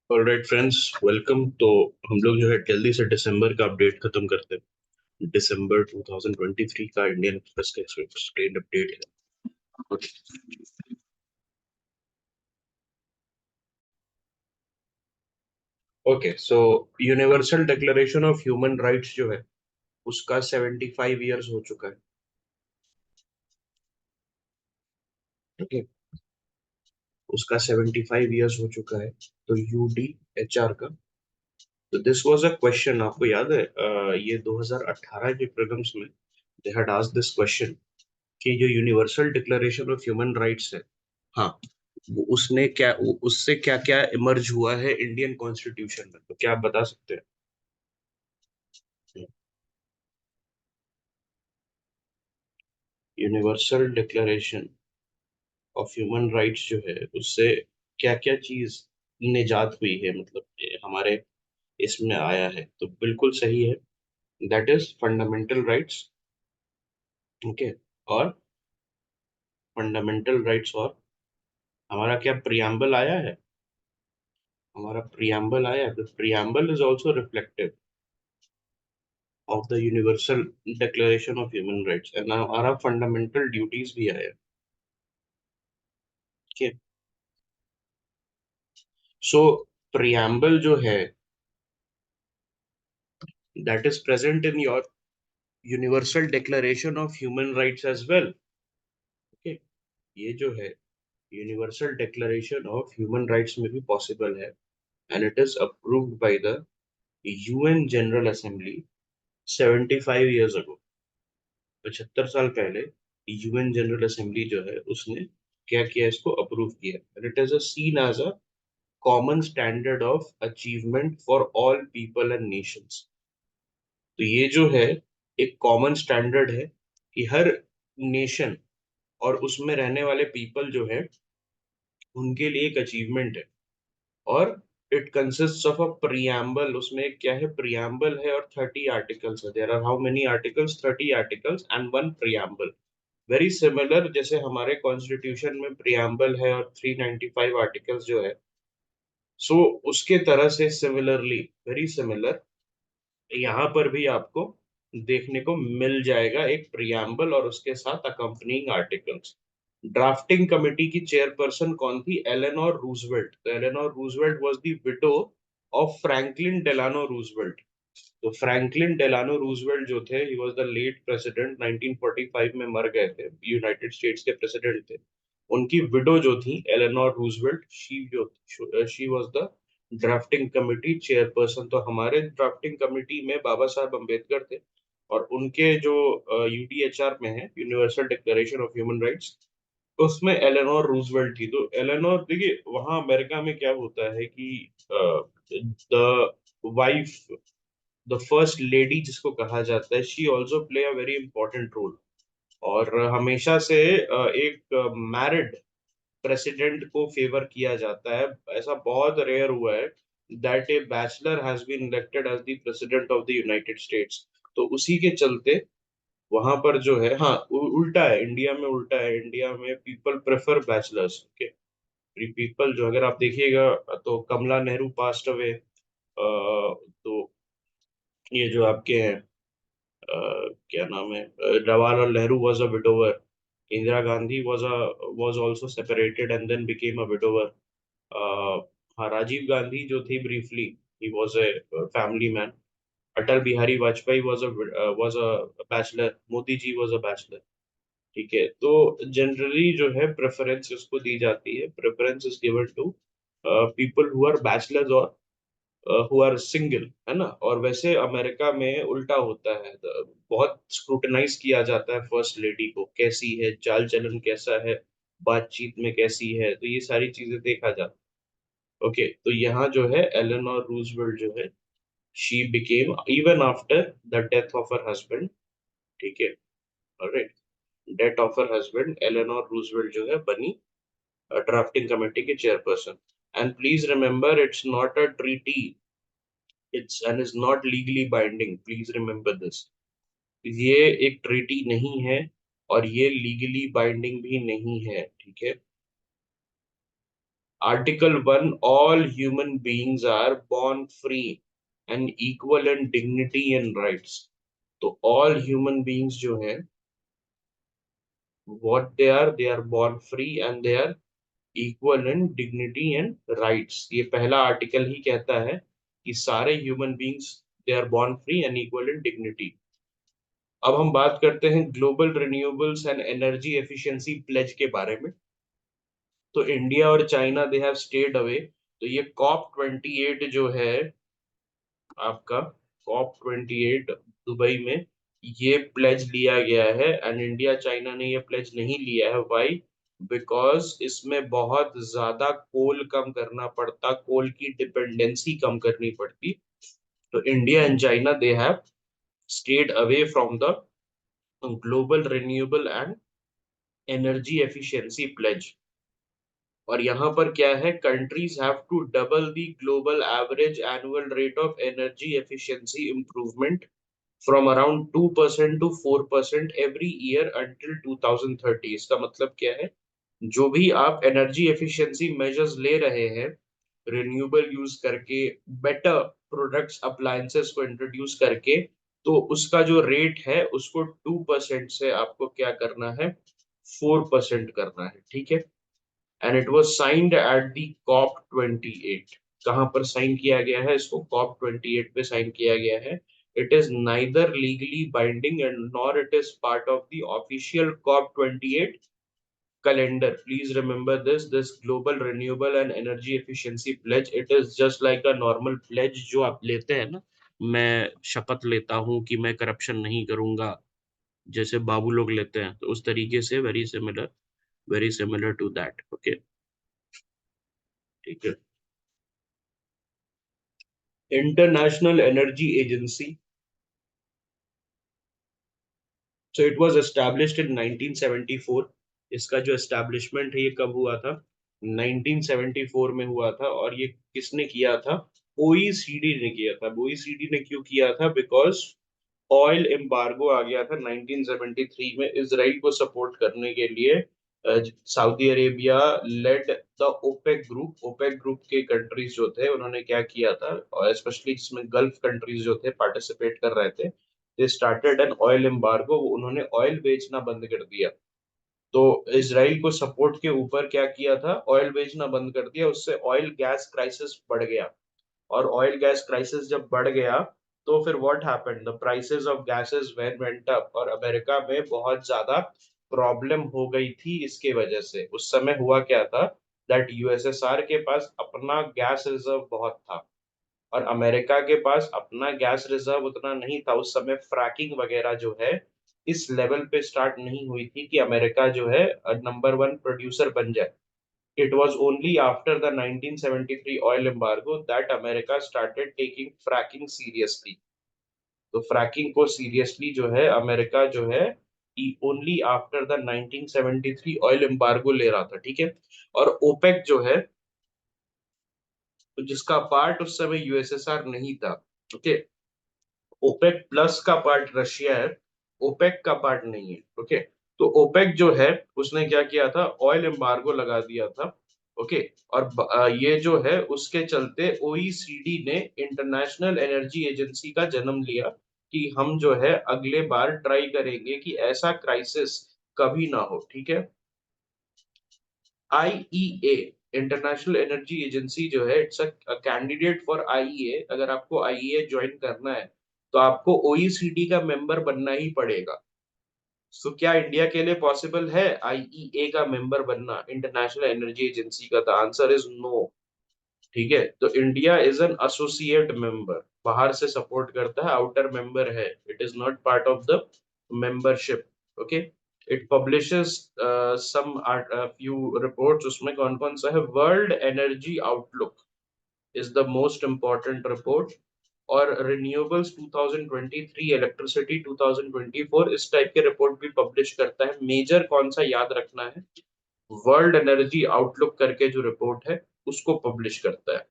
Alright friends, welcome. तो हम लोग जो है जल्दी से दिसंबर का अपडेट खत्म करते हैं। दिसंबर 2023 का इंडियन एक्सप्रेस का ट्रेन अपडेट है। Okay, so universal declaration of human rights जो है उसका 75 ईयर्स हो चुका है। ओके, उसका 75 ईयर्स हो चुका है। तो यूडीएचआर का, तो दिस वाज अ क्वेश्चन, आपको याद है ये 2018 के प्रीलिम्स में they had asked this question कि जो universal declaration of human rights है, हाँ, उसने क्या, उससे क्या क्या इमर्ज हुआ है इंडियन कॉन्स्टिट्यूशन में, तो क्या आप बता सकते हैं? Universal declaration of human rights जो है उससे क्या क्या चीज निजात हुई है, मतलब ये हमारे इसमें आया है, तो बिल्कुल सही है। That is fundamental rights. Okay, और फंडामेंटल राइट्स, और हमारा क्या प्रियम्बल आया है? हमारा प्रियम्बल आया है। Preamble is also reflective of the Universal Declaration of Human Rights, and हमारा फंडामेंटल ड्यूटीज भी आया। ठीक है, सो प्रियम्बल जो है that is present in your universal declaration of human rights as well. Okay, ये जो है universal declaration of human rights में भी पॉसिबल है, and it is approved by the UN general assembly 75 years ago. 75 साल पहले यूएन जनरल असेंबली जो है उसने क्या किया, इसको अप्रूव किया, and it is a seen as a common standard of achievement for all people and nations. तो ये जो है एक कॉमन स्टैंडर्ड है कि हर नेशन और उसमें रहने वाले पीपल जो है उनके लिए एक अचीवमेंट है। और it consist of a preamble, उसमें क्या है, प्रियम्बल है और 30 आर्टिकल्स है। There are how many articles? 30 articles and one preamble. Very similar, जैसे हमारे कॉन्स्टिट्यूशन में प्रियम्बल है और 395 आर्टिकल्स जो है, सो उसके तरह से सिमिलरली, वेरी सिमिलर, यहाँ पर भी आपको देखने को मिल जाएगा एक प्रियम्बल और उसके साथ अकम्पनिंग आर्टिकल्स। ड्राफ्टिंग कमेटी की चेयरपर्सन कौन थी? Eleanor Roosevelt. तो Eleanor Roosevelt was the widow of Franklin Delano Roosevelt. तो फ्रैंकलिन डेलानो रूजवेल्ट जो थे, he was the late president, 1945 में मर गए थे, यूनाइटेड स्टेट्स के प्रेसिडेंट थे। उनकी विडो जो थी Eleanor Roosevelt, she was the drafting committee chairperson. तो हमारे ड्राफ्टिंग कमेटी में बाबा साहब अम्बेडकर थे, और उनके जो यूडीएचआर में है, universal declaration of human rights, उसमें एलेनोर रूजवेल्ट थी। तो एलेनोर, देखिए वहां अमेरिका में क्या होता है कि the wife, the first lady जिसको कहा जाता है, she also play a very important role. और हमेशा से एक मैरिड प्रेसिडेंट को फेवर किया जाता है। ऐसा बहुत रेयर हुआ है that a bachelor has been elected as the president of the United States. तो उसी के चलते वहां पर जो है, हाँ, उल्टा है, इंडिया में उल्टा है। इंडिया में people prefer bachelors. Okay, people जो, अगर आप देखिएगा, तो कमला नेहरू पास्ट अवे, तो ये जो आपके हैं, क्या नाम है, Jawaharlal Nehru was a widower, Indira Gandhi was also separated and then became a widower. हाँ, राजीव गांधी जो थी, briefly he was a family man. Atal Bihari Vajpayee was a bachelor, Modi ji was a bachelor. ठीक है, तो जनरली जो है प्रेफरेंस उसको दी जाती है, preference is given to people who are bachelors और हु आर सिंगल, है ना। और वैसे अमेरिका में उल्टा होता है, तो बहुत स्क्रूटनाइज किया जाता है फर्स्ट लेडी को, कैसी है, चाल चलन कैसा है, बातचीत में कैसी है, तो ये सारी चीजें देखा जाता है। ओके, तो यहाँ जो है एलेनोर रूजवेल्ट जो है, she became even after the death of her husband. ठीक है, alright, death of her husband Eleanor Roosevelt जो है बनी ड्राफ्टिंग कमेटी के chairperson. And please remember, it's not a treaty, it's and is not legally binding, please remember this. ये एक treaty नहीं है , और ये लीगली बाइंडिंग भी नहीं है। ठीक है, Article 1, all human beings are born free and equal in dignity and rights. तो all human beings जो हैं, what they are born free and they are equal in dignity and rights. ये पहला आर्टिकल ही कहता है कि सारे human beings they are born free and equal in dignity. अब हम बात करते हैं global renewables and energy efficiency pledge के बारे में. तो इंडिया और China they have stayed away. तो ये COP 28 जो है आपका, COP 28 दुबई में, ये प्लेज लिया गया है. एंड इंडिया चाइना ने ये प्लेज नहीं लिया है. व्हाई? बिकॉज इसमें बहुत ज्यादा कोल कम करना पड़ता, कोल की डिपेंडेंसी कम करनी पड़ती. तो India and China they have stayed away from the global renewable and energy efficiency pledge. और यहाँ पर क्या है, countries have to double the global average annual rate of energy efficiency improvement from around 2% to 4% every year until 2030. इसका मतलब क्या है, जो भी आप एनर्जी एफिशिएंसी मेजर्स ले रहे हैं रिन्यूएबल यूज करके, बेटर प्रोडक्ट्स अप्लायंसेस को इंट्रोड्यूस करके, तो उसका जो रेट है उसको 2% से आपको क्या करना है, 4% करना है. ठीक है. And it was signed at the COP 28. कहां पर साइन किया गया है इसको? COP 28 पे साइन किया गया है. It is neither legally binding and nor it is part of the official COP 28 calendar. Please remember this global renewable and energy efficiency pledge, it is just like a normal pledge जो आप लेते हैं ना. मैं शपथ लेता हूँ कि मैं करप्शन नहीं करूंगा, जैसे बाबू लोग लेते हैं, तो उस तरीके से very similar to that. Okay. ठीक है. International energy agency. So it was established in 1974. इसका जो एस्टैब्लिशमेंट है ये कब हुआ था? 1974 में हुआ था. और ये किसने किया था? OECD ने किया था. OECD ने क्यों किया था? बिकॉज ऑयल एम्बार्गो आ गया था 1973 में इसराइल को सपोर्ट करने के लिए. Saudi Arabia led the OPEC group के कंट्रीज जो थे उन्होंने क्या किया था, और स्पेशली जिसमें गल्फ कंट्रीज जो थे पार्टिसिपेट कर रहे थे, they started an oil embargo. उन्होंने ऑयल बेचना बंद कर दिया. तो इसराइल को सपोर्ट के ऊपर क्या किया था, ऑयल बेचना बंद कर दिया. उससे ऑयल गैस क्राइसिस बढ़ गया. और ऑयल गैस क्राइसिस जब बढ़ गया, तो फिर what happened, the prices of gases went up. और अमेरिका में बहुत ज्यादा प्रॉब्लम हो गई थी इसके वजह से. उस समय हुआ क्या था, दैट यूएसएसआर के पास अपना गैस रिजर्व बहुत था और अमेरिका के पास अपना गैस रिजर्व उतना नहीं था. उस समय फ्रैकिंग वगैरह जो है इस लेवल पे स्टार्ट नहीं हुई थी कि अमेरिका जो है नंबर 1 प्रोड्यूसर बन जाए. It was only after the 1973 oil embargo that America started taking fracking seriously. तो फ्रैकिंग को सीरियसली जो है अमेरिका जो है only after the 1973 oil embargo ले रहा था. ठीक है. और ओपेक जो है, तो जिसका पार्ट उस समय यूएसएसआर नहीं था. ओके. ओपेक प्लस का पार्ट रशिया है, ओपेक का पार्ट नहीं है. ओके. तो ओपेक जो है उसने क्या किया था, ऑयल एम्बार्गो लगा दिया था. ओके. और ये जो है उसके चलते OECD ने इंटरनेशनल एनर्जी एजेंसी का जन्म लिया कि हम जो है अगले बार ट्राई करेंगे कि ऐसा क्राइसिस कभी ना हो. ठीक है. IEA, इंटरनेशनल एनर्जी एजेंसी जो है, it's a candidate for IEA. अगर आपको IEA ज्वाइन करना है तो आपको OECD का मेंबर बनना ही पड़ेगा. सो क्या इंडिया के लिए पॉसिबल है IEA का मेंबर बनना, इंटरनेशनल एनर्जी एजेंसी का? The answer is no. ठीक है. तो India is an associate member, बाहर से सपोर्ट करता है, आउटर मेंबर है. It is not part of the membership. Okay. It publishes some few reports. उसमें कौन कौन सा है? World energy outlook is the most important report. और रिन्यूएबल्स 2023, इलेक्ट्रिसिटी 2024, इस टाइप के रिपोर्ट भी पब्लिश करता है. मेजर कौन सा याद रखना है, वर्ल्ड एनर्जी आउटलुक करके जो रिपोर्ट है उसको पब्लिश करता है.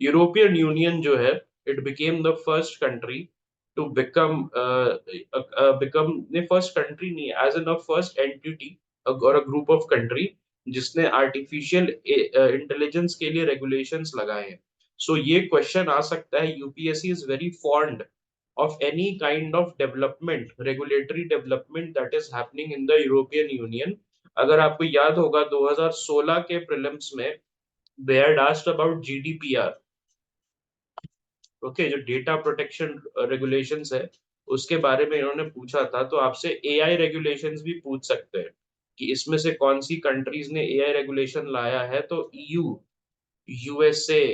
यूरोपियन यूनियन जो है, it became the first country to become ने फर्स्ट कंट्री नहीं, as an a first entity और अ ग्रुप ऑफ कंट्री जिसने आर्टिफिशियल इंटेलिजेंस के लिए रेगुलेशंस लगाए हैं। सो ये क्वेश्चन आ सकता है, UPSC is very fond of any kind of development, regulatory development that is happening in the European Union. अगर आपको याद होगा 2016 के प्रीलिम्स में they had asked about GDPR, okay, जो डेटा प्रोटेक्शन रेगुलेशंस है उसके बारे में इन्होंने पूछा था। तो आपसे एआई रेगुलेशंस भी पूछ सकते हैं कि इसमें से कौन सी कंट्रीज ने एआई रेगुलेशन लाया है। तो EU, USA,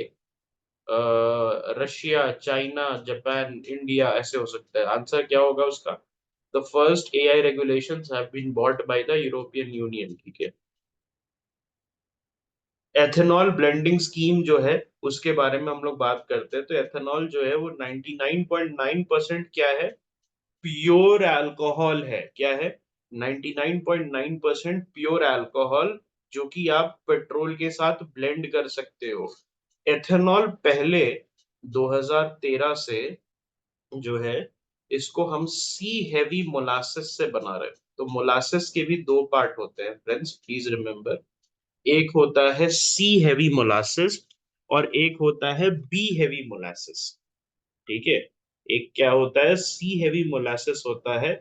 Russia, China, Japan, India, ऐसे हो सकता है। आंसर क्या होगा उसका? The first AI regulations have been bought by the European Union. ठीक है। एथेनॉल ब्लेंडिंग स्कीम जो है उसके बारे में हम लोग बात करते हैं। तो एथेनॉल जो है वो 99.9% क्या है? प्योर अल्कोहल है। क्या है? 99.9% प्योर अल्कोहल, जो कि आप पेट्रोल के साथ ब्लेंड कर सकते हो। एथेनॉल पहले 2013 से जो है इसको हम सी हेवी मोलासिस से बना रहे हैं। तो मोलासिस के भी दो पार्ट होते हैं फ्रेंड्स, प्लीज रिमेम्बर। एक होता है सी हेवी मोलासिस और एक होता है बी हेवी मोलासिस। ठीक है। एक क्या होता है? सी हेवी मोलासिस होता है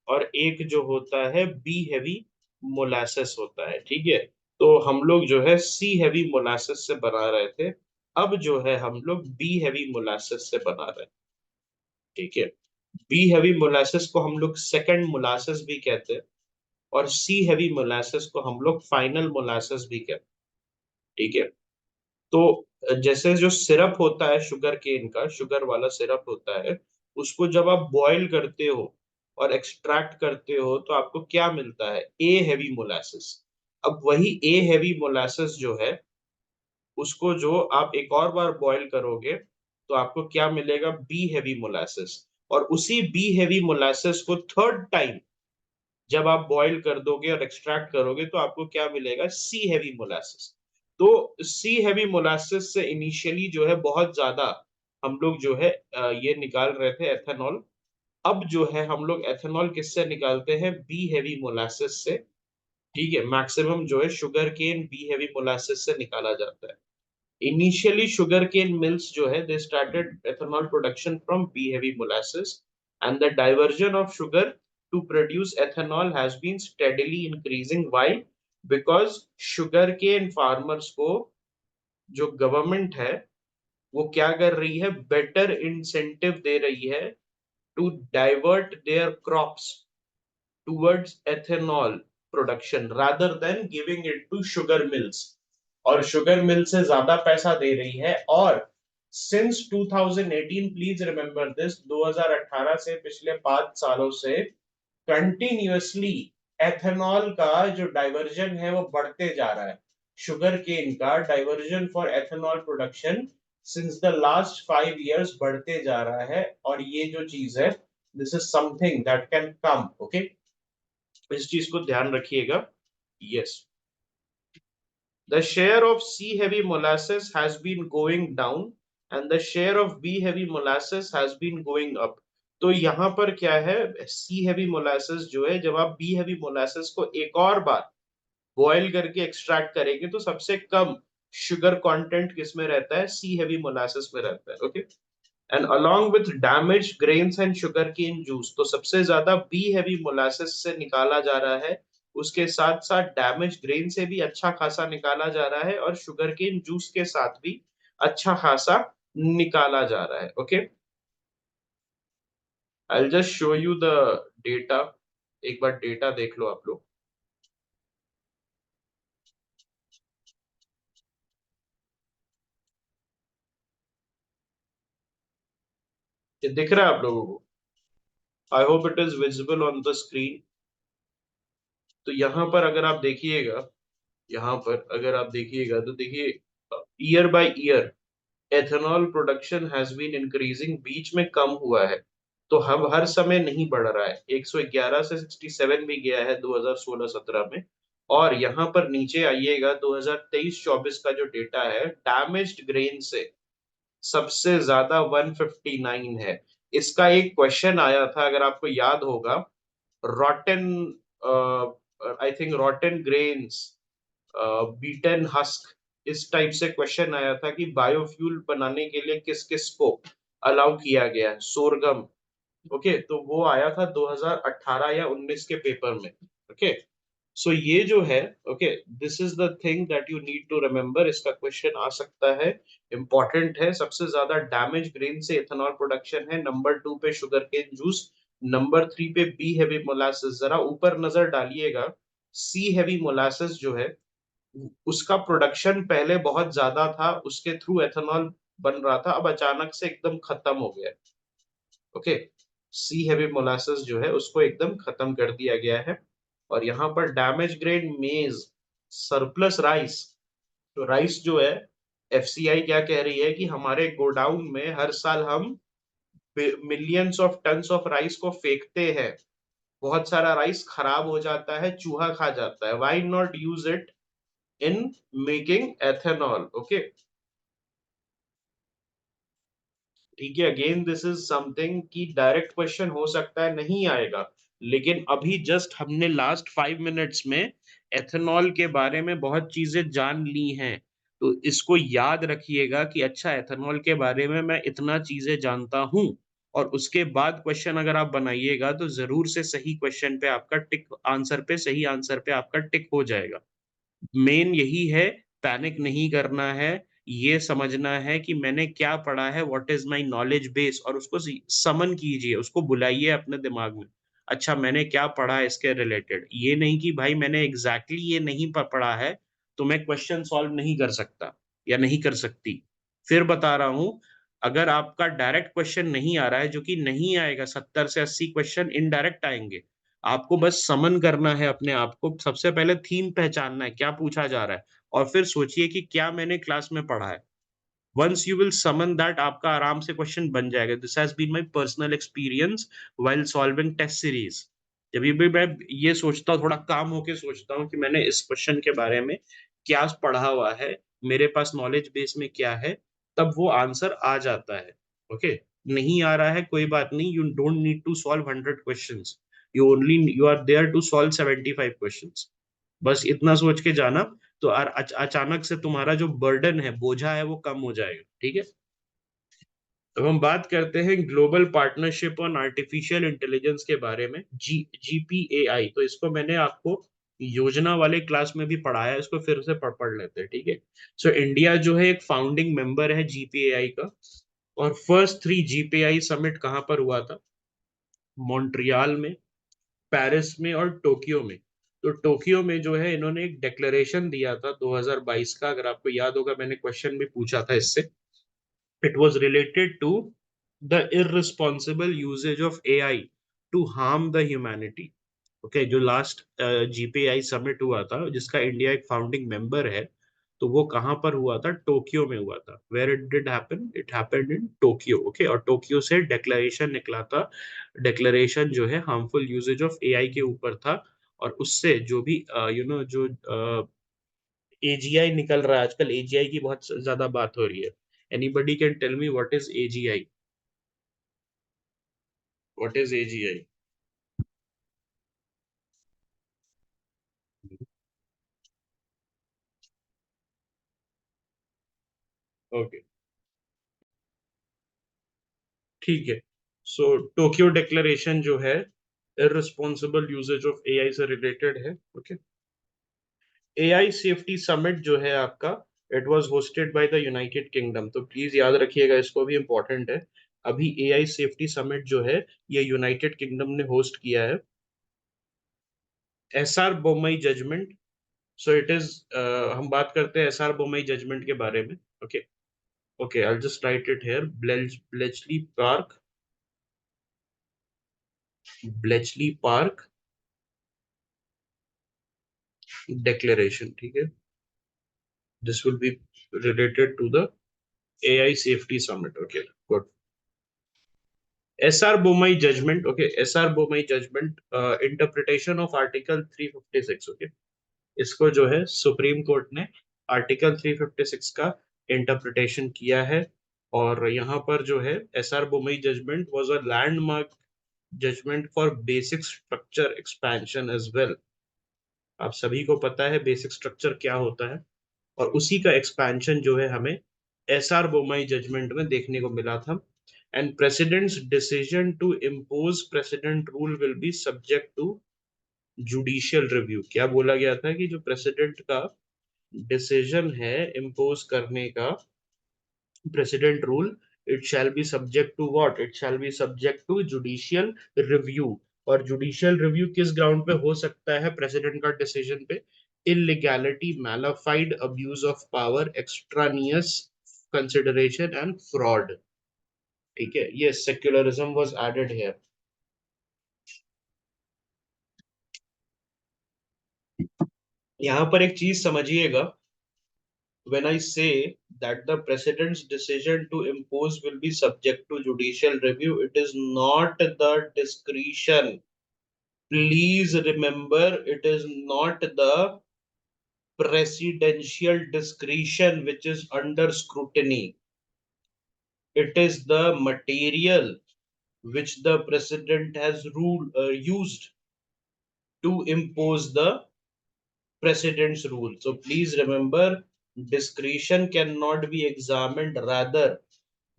और एक जो होता है बी हेवी मोलासिस होता है। ठीक है। तो हम लोग जो है सी हेवी मोलासिस से बना रहे थे, अब जो है हम लोग बी हेवी मोलासिस से बना रहे हैं। ठीक है। बी हैवी मोलासेस को हम लोग सेकंड मोलासेस भी कहते हैं और सी हैवी मोलासेस को हम लोग फाइनल मोलासेस भी कहते हैं। ठीक है। तो जैसे जो सिरप होता है शुगर केन का, शुगर वाला सिरप होता है, उसको जब आप बॉईल करते हो और एक्सट्रैक्ट करते हो तो आपको क्या मिलता है? A heavy molasses. अब वही ए हैवी मोलासेस जो है उसको जो आप एक और बार बॉईल करोगे तो आपको क्या मिलेगा? B heavy molasses. और उसी बी हैवी मोलासेस को थर्ड टाइम जब आप बॉईल कर दोगे और एक्सट्रैक्ट करोगे तो आपको क्या मिलेगा? सी हैवी मोलासेस। तो सी हैवी मोलासेस से इनिशियली जो है बहुत ज्यादा हम लोग जो है ये निकाल रहे थे एथेनॉल। अब जो है हम लोग एथेनॉल किससे निकालते हैं? बी हैवी मोलासेस से। ठीक है। मैक्सिमम जो है sugar cane B heavy molasses से निकाला जाता है। Initially, sugarcane mills जो है they started ethanol production from B heavy molasses, and the diversion of sugar to produce ethanol has been steadily increasing. Why? Because sugarcane farmers को जो government है वो क्या कर रही है? बेटर इंसेंटिव दे रही है to divert their crops towards ethanol production rather than giving it to sugar mills, और शुगर मिल से ज्यादा पैसा दे रही है। और सिंस 2018, प्लीज रिमेम्बर दिस, 2018 से पिछले 5 सालों से कंटिन्यूअसली एथेनॉल का जो डाइवर्जन है वो बढ़ते जा रहा है। शुगर केन का diversion for ethanol production since the last 5 years बढ़ते जा रहा है। और ये जो चीज है, this is something that can come. Okay, इस चीज को ध्यान रखिएगा। Yes, the share of C heavy molasses has been going down and the share of B heavy molasses has been going up. तो यहाँ पर क्या है? सी हेवी मोलासेस जो है, जब आप बी हेवी मोलासेस को एक और बार बॉयल करके एक्सट्रैक्ट करेंगे तो सबसे कम शुगर कंटेंट किस में रहता है? सी हेवी मोलासेस में रहता है। Okay, and along with damaged grains and sugarcane juice, तो सबसे ज्यादा बी हैवी मोलासेस से निकाला जा रहा है। उसके साथ साथ डैमेज ग्रेन से भी अच्छा खासा निकाला जा रहा है और शुगरकेन जूस के साथ भी अच्छा खासा निकाला जा रहा है। Okay, I just show you the data. एक बार डेटा देख लो आप लोग। ये दिख रहा है आप लोगों को? I hope it is visible on the screen. तो यहाँ पर अगर आप देखिएगा, यहाँ पर अगर आप देखिएगा तो देखिए, year by year ethanol production has been increasing. बीच में कम हुआ है तो हम हर समय नहीं बढ़ रहा है। 111 से 67 भी गया है 2016-17 में। और यहाँ पर नीचे आइएगा, 2023-24 का जो डेटा है डैमेज्ड ग्रेन से सबसे ज्यादा 159 है। इसका एक क्वेश्चन आया था अगर आपको याद होगा, रॉटन, I think रॉटन grains beaten husk, इस टाइप से क्वेश्चन आया था कि बायोफ्यूल बनाने के लिए किस किस को अलाउ किया गया है, सोरगम। ओके, तो वो आया था 2018 या 19 के पेपर में। ओके, सो ये जो है, okay, this is the thing that you need to remember, इसका क्वेश्चन आ सकता है, इंपॉर्टेंट है। सबसे ज्यादा डैमेज ग्रेन से इथेनॉल प्रोडक्शन है, नंबर 2 पे शुगर केन जूस, नंबर 3 पे बी हैवी मोलासेस। जरा ऊपर नजर डालिएगा, सी हैवी मोलासेस जो है उसका प्रोडक्शन पहले बहुत ज्यादा था, उसके थ्रू एथेनॉल बन रहा था, अब अचानक से एकदम खत्म हो गया। ओके, सी हैवी मोलासेस जो है उसको एकदम खत्म कर दिया गया है। और यहाँ पर डैमेज ग्रेड मेज, सरप्लस राइस। तो राइस जो है, एफसीआई क्या कह रही है कि हमारे गोडाउन में हर साल हम millions of tons of rice को फेंकते हैं, बहुत सारा राइस खराब हो जाता है, चूहा खा जाता है, why not use it in making ethanol. Okay, ठीक है, अगेन दिस इज समथिंग कि डायरेक्ट क्वेश्चन हो सकता है नहीं आएगा, लेकिन अभी जस्ट हमने लास्ट 5 मिनट्स में एथेनॉल के बारे में बहुत चीजें जान ली हैं। तो इसको याद रखिएगा कि अच्छा, एथेनॉल के बारे में मैं इतना चीजें जानता हूं। और उसके बाद क्वेश्चन अगर आप बनाइएगा तो जरूर से सही क्वेश्चन पे आपका टिक, आंसर पे, सही आंसर पे आपका टिक हो जाएगा। मेन यही है, पैनिक नहीं करना है, ये समझना है कि मैंने क्या पढ़ा है, what is my knowledge base, और उसको समन कीजिए, उसको बुलाइए अपने दिमाग में। अच्छा, मैंने क्या पढ़ा है इसके रिलेटेड, ये नहीं कि भाई मैंने एग्जैक्टली ये नहीं पढ़ा है तो मैं क्वेश्चन सॉल्व नहीं कर सकता या नहीं कर सकती। फिर बता रहा हूं, अगर आपका डायरेक्ट क्वेश्चन नहीं आ रहा है, जो कि नहीं आएगा, 70 से 80 क्वेश्चन इनडायरेक्ट आएंगे, आपको बस समन करना है अपने आप को, सबसे पहले थीम पहचानना है क्या पूछा जा रहा है, और फिर सोचिए कि क्या मैंने क्लास में पढ़ा है। Once you will summon that, आपका आराम से क्वेश्चन बन जाएगा। This has been my personal experience while solving test series. जब भी मैं ये सोचता हूँ, थोड़ा काम होके सोचता हूँ कि मैंने इस क्वेश्चन के बारे में क्या पढ़ा हुआ है, मेरे पास नॉलेज बेस में क्या है, तब वो आंसर आ जाता है। ओके, नहीं आ रहा है कोई बात नहीं, you don't need to solve 100 questions, you are there to solve 75 questions. बस इतना सोच के जाना, तो अचानक से तुम्हारा जो बर्डन है, बोझा है, वो कम हो जाएगा। ठीक है, अब हम बात करते हैं global partnership on artificial intelligence के बारे में, जीपीएआई। तो इसको मैंने आपको योजना वाले क्लास में भी पढ़ाया, इसको फिर से पढ़ लेते हैं। ठीक है, सो इंडिया जो है एक फाउंडिंग मेंबर है जीपीएआई का। और फर्स्ट 3 जीपीएआई समिट कहाँ पर हुआ था? मॉन्ट्रियल में, पेरिस में और टोक्यो में। तो टोक्यो में जो है इन्होंने एक डिक्लेरेशन दिया था 2022 का, अगर आपको याद होगा मैंने क्वेश्चन भी पूछा था इससे। It was related to the irresponsible usage of AI to harm the humanity. Okay, जो लास्ट जीपीआई समिट हुआ था, जिसका इंडिया एक फाउंडिंग मेंबर है, तो वो कहाँ पर हुआ था? टोक्यो में हुआ था। Where it did happen? It happened in Tokyo. Okay, और टोक्यो से डिक्लेरेशन निकला था। डिक्लेरेशन जो है हार्मफुल यूजेज ऑफ एआई के ऊपर था। और उससे जो भी जो एजीआई निकल रहा है आजकल, एजीआई की बहुत ज्यादा बात हो रही है। Anybody can tell me what is AGI? What is AGI? Okay, ठीक है। सो टोक्यो डिक्लेरेशन जो है इररिस्पॉन्सिबल यूजेज ऑफ एआई से रिलेटेड है। ओके, एआई सेफ्टी समिट जो है आपका, it was hosted by the United Kingdom. तो प्लीज याद रखिएगा, इसको भी इंपॉर्टेंट है। अभी एआई सेफ्टी समिट जो है ये यूनाइटेड किंगडम ने होस्ट किया है। SR Bommai judgment, so it is, हम बात करते हैं एसआर बोमई जजमेंट के बारे में। Okay, okay, I just right it here, Bletchley park, Bletchley park declaration. ठीक है, this will be related to the AI safety summit. Okay, good. SR Bomai judgment. Okay, SR Bomai judgment, interpretation of Article 356. Okay, इसको जो है supreme court ने article 356 का interpretation किया है। और यहाँ पर जो है SR Bommai judgment was a landmark judgment for basic structure expansion as well. आप सभी को पता है बेसिक स्ट्रक्चर क्या होता है, और उसी का एक्सपेंशन जो है हमें एसआर बोमई जजमेंट में देखने को मिला था। And president's decision to impose president rule will be subject to judicial review. क्या बोला गया था कि जो प्रेसिडेंट का डिसीजन है इम्पोज करने का president rule, it shall be subject to what, it shall be subject to judicial review. और जुडिशियल रिव्यू किस ग्राउंड पे हो सकता है प्रेसिडेंट का डिसीजन पे? Illegality, mala fide abuse of power, extraneous consideration and fraud. ठीक है, ये सेक्युलरिज्म वाज एडेड हियर। यहां पर एक चीज समझिएगा, when I say that the president's decision to impose will be subject to judicial review, it is not the discretion. Please remember, it is not the presidential discretion which is under scrutiny. It is the material which the president has used to impose the president's rule. So please remember, discretion cannot be examined, rather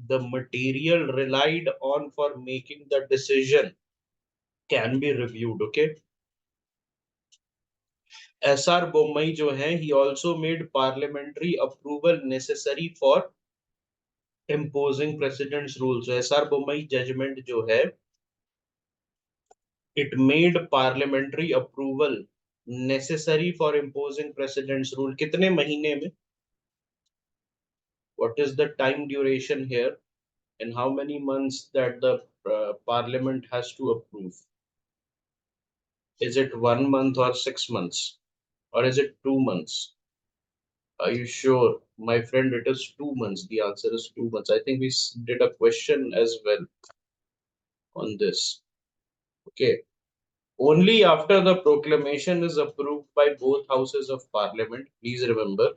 the material relied on for making the decision can be reviewed. Okay, SR Bommai जो है, he also made parliamentary approval necessary for imposing president's rules. So SR Bommai judgment जो है, it made parliamentary approval necessary for imposing president's rule. कितने महीने में? What is the time duration here, and how many months that the parliament has to approve? Is it 1 month or 6 months? Or is it 2 months? Are you sure? My friend, it is 2 months. The answer is 2 months. I think we did a question as well on this. Okay. Only after the proclamation is approved by both houses of parliament. Please remember,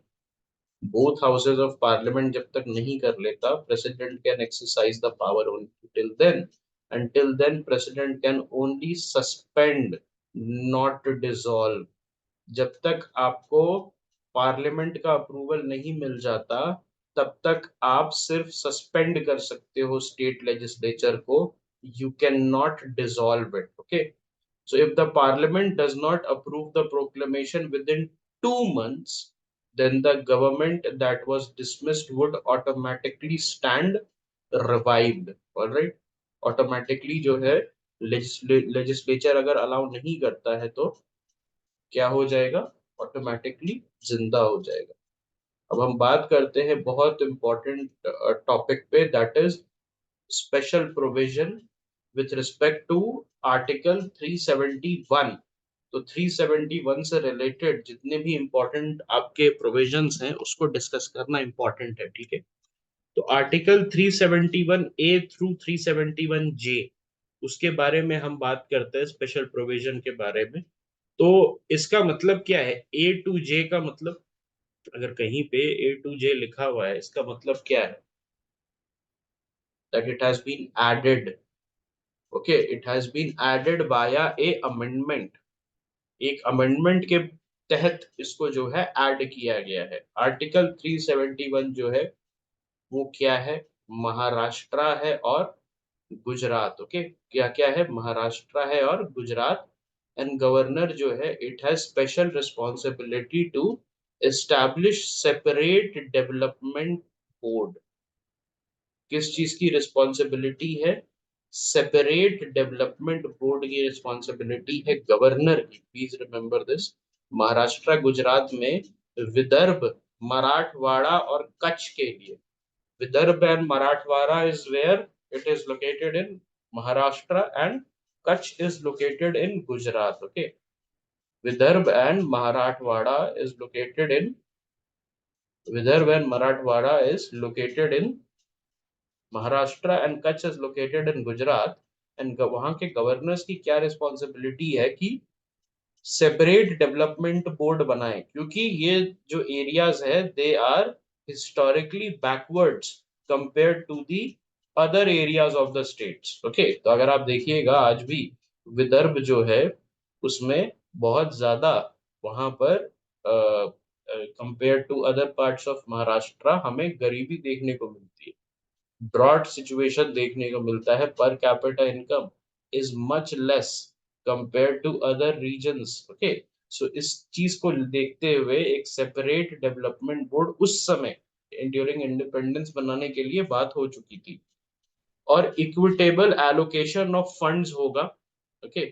both houses of parliament जब तक नहीं कर लेता, president can exercise the power until then. Until then, president can only suspend, not dissolve. जब तक आपको parliament का approval नहीं मिल जाता, तब तक आप सिर्फ सस्पेंड कर सकते हो स्टेट लेजिस्लेचर को। You can not dissolve it. Okay, so if the parliament does not approve the proclamation within 2 months, then the government that was dismissed would automatically stand revived. All right, automatically जो है legislature अगर allow नहीं करता है तो क्या हो जाएगा? ऑटोमेटिकली जिंदा हो जाएगा। अब हम बात करते हैं बहुत इंपॉर्टेंट टॉपिक पे, that is special provision with respect to article 371। तो 371 से रिलेटेड जितने भी इंपॉर्टेंट आपके प्रोविजंस हैं उसको डिस्कस करना इंपॉर्टेंट है। ठीक है, तो आर्टिकल 371 ए थ्रू 371 जे, उसके बारे में हम बात करते हैं, स्पेशल प्रोविजन के बारे में। तो इसका मतलब क्या है? ए टू जे का मतलब, अगर कहीं पे ए टू जे लिखा हुआ है, इसका मतलब क्या है? That it has been added. Okay, it has been added via a amendment. एक अमेंडमेंट के तहत इसको जो है ऐड किया गया है। आर्टिकल 371 जो है वो क्या है? महाराष्ट्र है और गुजरात। ओके, क्या क्या है? महाराष्ट्र है और गुजरात। एंड गवर्नर जो है, it has special responsibility to establish separate development board. किस चीज की रिस्पॉन्सिबिलिटी है? सेपरेट डेवलपमेंट बोर्ड की रिस्पॉन्सिबिलिटी है गवर्नर की। Please remember this. Maharashtra Gujarat में विदर्भ, मराठवाड़ा और कच्छ के लिए, Vidarbha and Marathwada is where it is located in Maharashtra, and Kutch is located in Gujarat. Okay, Vidarbha and Marathwada is located in Vidarbha and Marathwada is located in Maharashtra, and Kutch is located in Gujarat. And वहाँ के governors की क्या responsibility है कि separate development board बनाए, क्योंकि ये जो एरियाज है they are historically backwards compared to the other areas of the states. Okay, तो अगर आप देखिएगा आज भी विदर्भ जो है उसमें बहुत ज्यादा वहां पर compare to other parts of Maharashtra हमें गरीबी देखने को मिलती है, ड्रॉट सिचुएशन देखने को मिलता है, per capita income is much less compare to other regions. Okay, so इस चीज को देखते हुए एक सेपरेट डेवलपमेंट बोर्ड उस समय ड्यूरिंग इंडिपेंडेंस बनाने के लिए बात हो चुकी थी, और इक्विटेबल एलोकेशन ऑफ फंड्स होगा। Okay,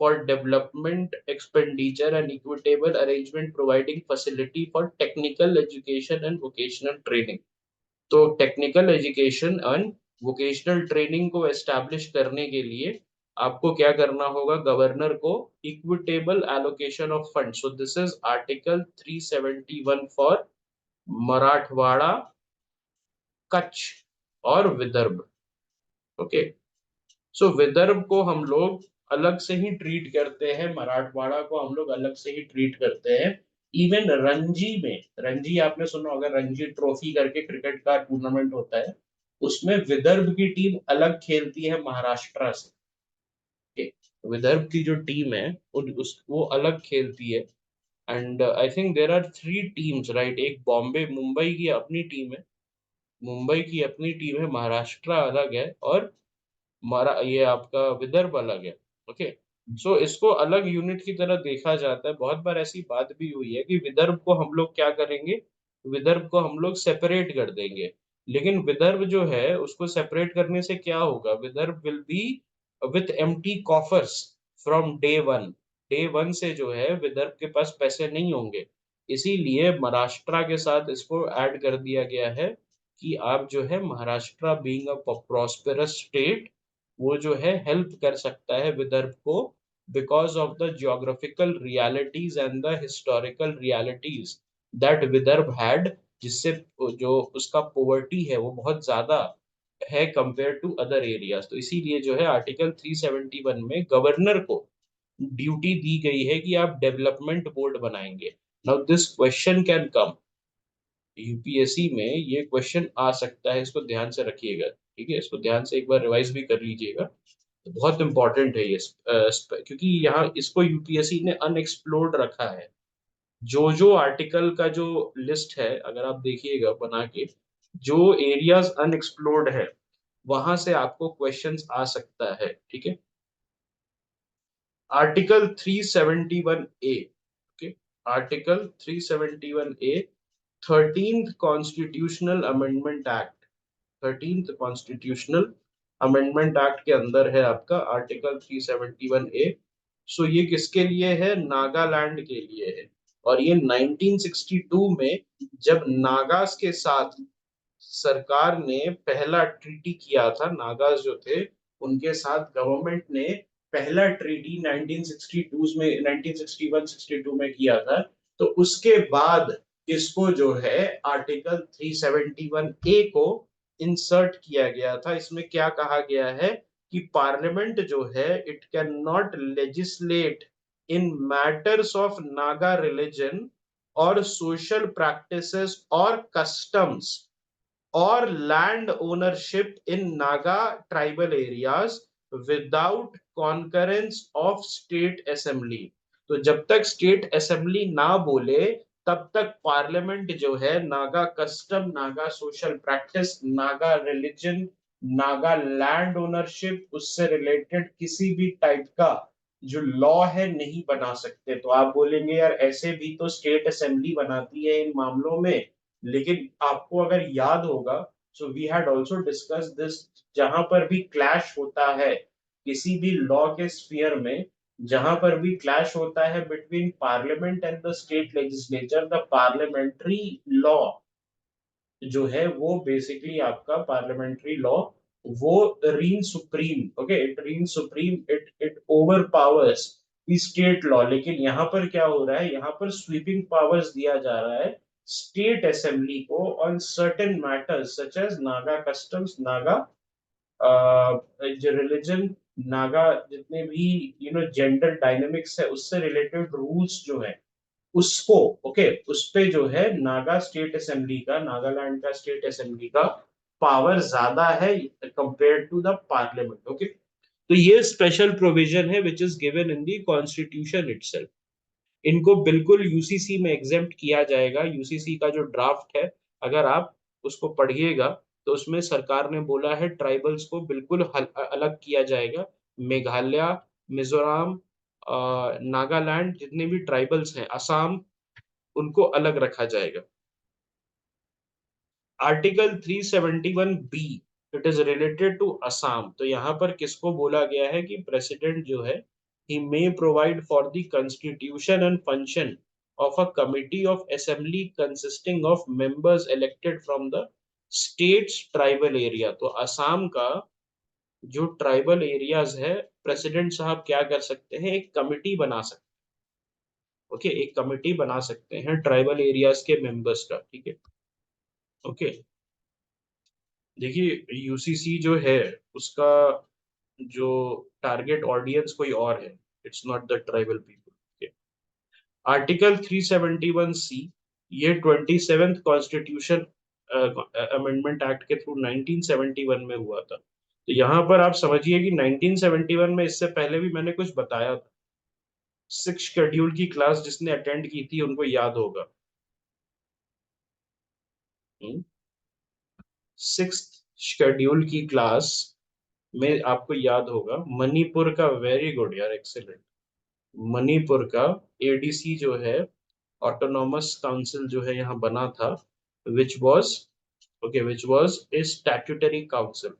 for development expenditure and equitable arrangement providing facility for technical education and vocational training. तो technical education and vocational training को एस्टैब्लिश करने के लिए आपको क्या करना होगा, गवर्नर को equitable allocation of fund. So this is article 371 for Marathwada, Kutch और विदर्भ। ओके, सो विदर्भ को हम लोग अलग से ही ट्रीट करते हैं, मराठवाड़ा को हम लोग अलग से ही ट्रीट करते हैं। इवन रणजी में, रणजी आपने सुना होगा, रणजी ट्रॉफी करके क्रिकेट का टूर्नामेंट होता है, उसमें विदर्भ की टीम अलग खेलती है महाराष्ट्र से। Okay? विदर्भ की जो टीम है वो अलग खेलती है। And I think there are three teams, right? एक बॉम्बे मुंबई की अपनी टीम है, मुंबई की अपनी टीम है, महाराष्ट्र अलग है, और ये आपका विदर्भ अलग है। ओके, सो इसको अलग यूनिट की तरह देखा जाता है। बहुत बार ऐसी बात भी हुई है कि विदर्भ को हम लोग क्या करेंगे, विदर्भ को हम लोग सेपरेट कर देंगे, लेकिन विदर्भ जो है उसको सेपरेट करने से क्या होगा, Vidarbha will be with empty coffers from day one. Day one से जो है विदर्भ के पास पैसे नहीं होंगे, इसीलिए महाराष्ट्र के साथ इसको ऐड कर दिया गया है कि आप जो है Maharashtra being a prosperous state, वो जो है हेल्प कर सकता है विदर्भ को, because of the geographical realities and the historical realities that Vidarbha had, जिससे जो उसका पोवर्टी है वो बहुत ज्यादा है कंपेयर टू अदर एरियाज। तो इसीलिए जो है आर्टिकल 371 में गवर्नर को ड्यूटी दी गई है कि आप डेवलपमेंट बोर्ड बनाएंगे। Now this question can come, UPSC में ये क्वेश्चन आ सकता है, इसको ध्यान से रखिएगा। ठीक है, इसको ध्यान से एक बार रिवाइज भी कर लीजिएगा, तो बहुत इंपॉर्टेंट है ये, क्योंकि यहाँ इसको यूपीएससी ने अनएक्सप्लोर्ड रखा है। जो आर्टिकल का जो लिस्ट है, अगर आप देखिएगा बना के, जो एरियाज अनएक्सप्लोर्ड है वहां से आपको क्वेश्चंस आ सकता है। ठीक है, आर्टिकल 371 ए। ओके, आर्टिकल 371 ए, 13th constitutional amendment act, 13th constitutional amendment act के अंदर है आपका आर्टिकल 371 ए। सो ये किसके लिए है, नागालैंड के लिए है। और ये 1962 में जब नागास के साथ सरकार ने पहला ट्रीटी किया था, नागास जो थे उनके साथ गवर्नमेंट ने पहला ट्रीटी 1962 में, 1961-62 में किया था। तो उसके बाद इसको जो है आर्टिकल 371 ए को इंसर्ट किया गया था। इसमें क्या कहा गया है कि पार्लियामेंट जो है it can not legislate in matters of Naga religion और सोशल प्रैक्टिसेस और customs or land ownership in Naga tribal areas without concurrence of state assembly। तो जब तक स्टेट असेंबली ना बोले तब तक पार्लियामेंट जो है Naga custom, Naga social practice, Naga religion, Naga land ownership, उससे रिलेटेड किसी भी टाइप का जो लॉ है नहीं बना सकते। तो आप बोलेंगे यार ऐसे भी तो स्टेट असेंबली बनाती है इन मामलों में, लेकिन आपको अगर याद होगा, so we had also discuss this, जहां पर भी क्लैश होता है किसी भी लॉ के स्फीयर में, जहां पर भी क्लैश होता है between parliament and the state legislature, the parliamentary law जो है वो बेसिकली आपका पार्लियामेंट्री लॉ, वो reign supreme. Okay, it reign supreme, it it overpowers the state law. लेकिन यहाँ पर क्या हो रहा है, यहाँ पर स्वीपिंग पावर्स दिया जा रहा है स्टेट असेंबली को on certain matters such as Naga customs, Naga जो रिलीजन, नागा जितने भी जेंडर डायनेमिक्स है उससे रिलेटेड रूल्स जो है उसको, ओके, उस पे जो है नागा स्टेट असेंबली का, नागालैंड का स्टेट असेंबली का पावर ज्यादा है compare to the parliament. Okay, तो ये स्पेशल प्रोविजन है which is given in the constitution itself. इनको बिल्कुल यूसीसी में एग्जेम्प्ट किया जाएगा। यूसीसी का जो ड्राफ्ट है, अगर आप उसको पढ़िएगा तो उसमें सरकार ने बोला है ट्राइबल्स को बिल्कुल अलग किया जाएगा। मेघालय, मिजोरम, नागालैंड, जितने भी ट्राइबल्स हैं, असम, उनको अलग रखा जाएगा। Article 371 B, it is related to Assam. तो यहाँ पर किसको बोला गया है कि प्रेसिडेंट जो है, he may provide for the constitution and function of a committee of assembly consisting of members elected from the state's tribal area। तो असम का जो ट्राइबल एरियाज है, प्रेसिडेंट साहब क्या कर सकते हैं, एक कमिटी बना सकते हैं। ओके, एक कमिटी बना सकते हैं ट्राइबल एरियाज के मेंबर्स का। ठीक है, ओके। देखिए, यूसीसी जो है उसका जो टारगेट ऑडियंस कोई और है, it's not the tribal people. Article 371 सी, ये 27th कॉन्स्टिट्यूशन अमेंडमेंट एक्ट के थ्रू 1971 में हुआ था। तो यहाँ पर आप समझिए कि 1971 में, इससे पहले भी मैंने कुछ बताया था। सिक्स शेड्यूल की क्लास जिसने अटेंड की थी उनको याद होगा। सिक्स शेड्यूल की क्लास में आपको याद होगा, मणिपुर का, वेरी गुड यार, एक्सेलेंट, मणिपुर का एडीसी जो है, ऑटोनॉमस काउंसिल जो है यहाँ बना था, which was, okay, which was a statutory council.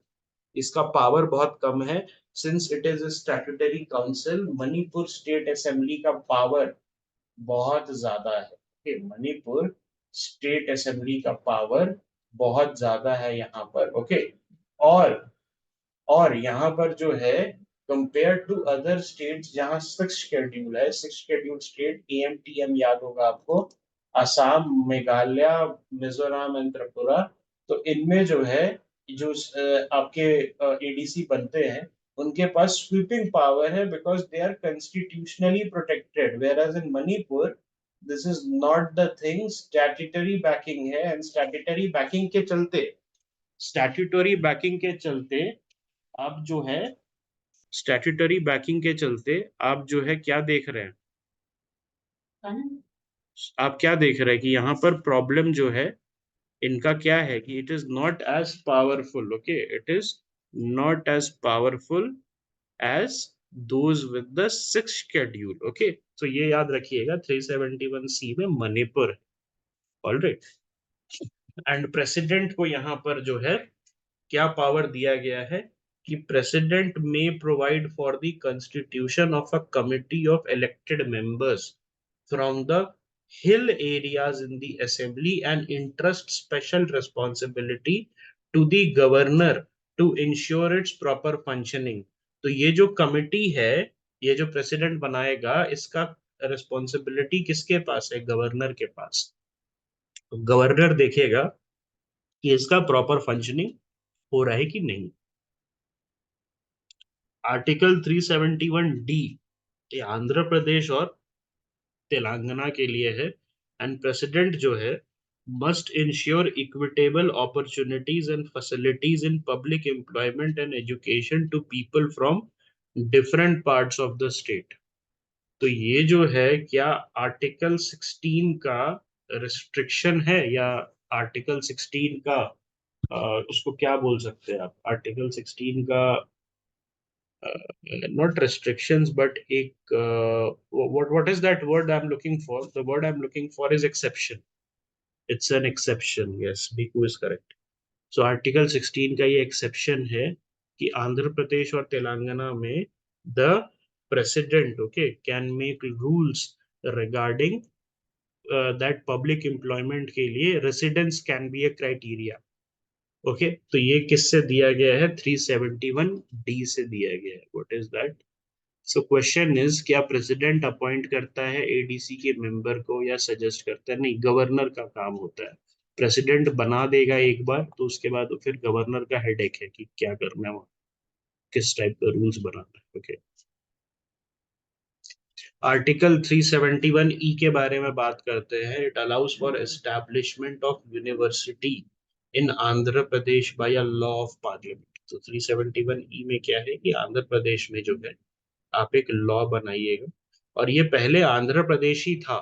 इसका पावर बहुत कम है। Since it is A statutory council, Manipur state assembly का पावर बहुत ज्यादा है। ओके, मणिपुर स्टेट असेंबली का पावर बहुत ज्यादा है यहाँ पर। ओके, और और यहाँ पर जो है, कंपेयर टू अदर स्टेट्स जहाँ सिक्स शेड्यूल है, सिक्स शेड्यूल स्टेट एएमटीएम याद होगा आपको, असम, मेघालय, मिजोरम एंड त्रिपुरा। तो इनमें जो है, जो आपके एडीसी बनते हैं, उनके पास स्वीपिंग पावर है, because they are constitutionally protected, whereas in Manipur this is not the thing. Statutory backing है, एंड स्टैट्यूटरी बैकिंग के चलते आप जो है, स्टैट्यूटरी बैकिंग के चलते आप जो है क्या देख रहे हैं, आप क्या देख रहे हैं कि यहाँ पर प्रॉब्लम जो है इनका क्या है कि it is not as powerful. Okay, it is not as powerful as those with the six schedule. Okay, तो ये याद रखिएगा, 371 सी में मणिपुर। ऑलराइट, एंड प्रेसिडेंट को यहाँ पर जो है क्या पावर दिया गया है कि president may provide for the constitution of a committee of elected members from the hill areas in the assembly and entrust special responsibility to the governor to ensure its proper functioning. तो ये जो committee है, ये जो president बनाएगा, इसका responsibility किसके पास है, गवर्नर के पास। तो गवर्नर देखेगा कि इसका प्रॉपर फंक्शनिंग हो रहा है कि नहीं। आर्टिकल 371 डी, ये आंध्र प्रदेश और तेलंगाना के लिए है। एंड प्रेसिडेंट जो है must ensure equitable opportunities and facilities in public employment and education to people from different parts of the state. तो ये जो है, क्या आर्टिकल 16 का रिस्ट्रिक्शन है, या आर्टिकल 16 का उसको क्या बोल सकते हैं आप, आर्टिकल 16 का not restrictions, but एक what is that word I'm looking for? The word I'm looking for is exception. It's an exception. Yes, Biku is correct. So article 16 का ये एक्सेप्शन है कि आंध्र प्रदेश और तेलंगाना में the president, okay, can make rules regarding that public employment के लिए residence can be A criteria. Okay, तो ये किससे दिया गया है, 371 डी से दिया गया है। What is that? So question is, क्या प्रेसिडेंट अपॉइंट करता है एडीसी के मेंबर को या सजेस्ट करता है? नहीं, गवर्नर का काम होता है। प्रेसिडेंट बना देगा एक बार, तो उसके बाद फिर गवर्नर का हेडेक है कि क्या करना है, किस टाइप का रूल्स बनाना है। ओके, आर्टिकल 371 ई के बारे में बात करते हैं। It allows for establishment of university in Andhra Pradesh by a law of parliament. तो 371 ई में क्या है कि आंध्र प्रदेश में जो है, आप एक लॉ बनाइएगा और ये पहले आंध्र प्रदेश ही था।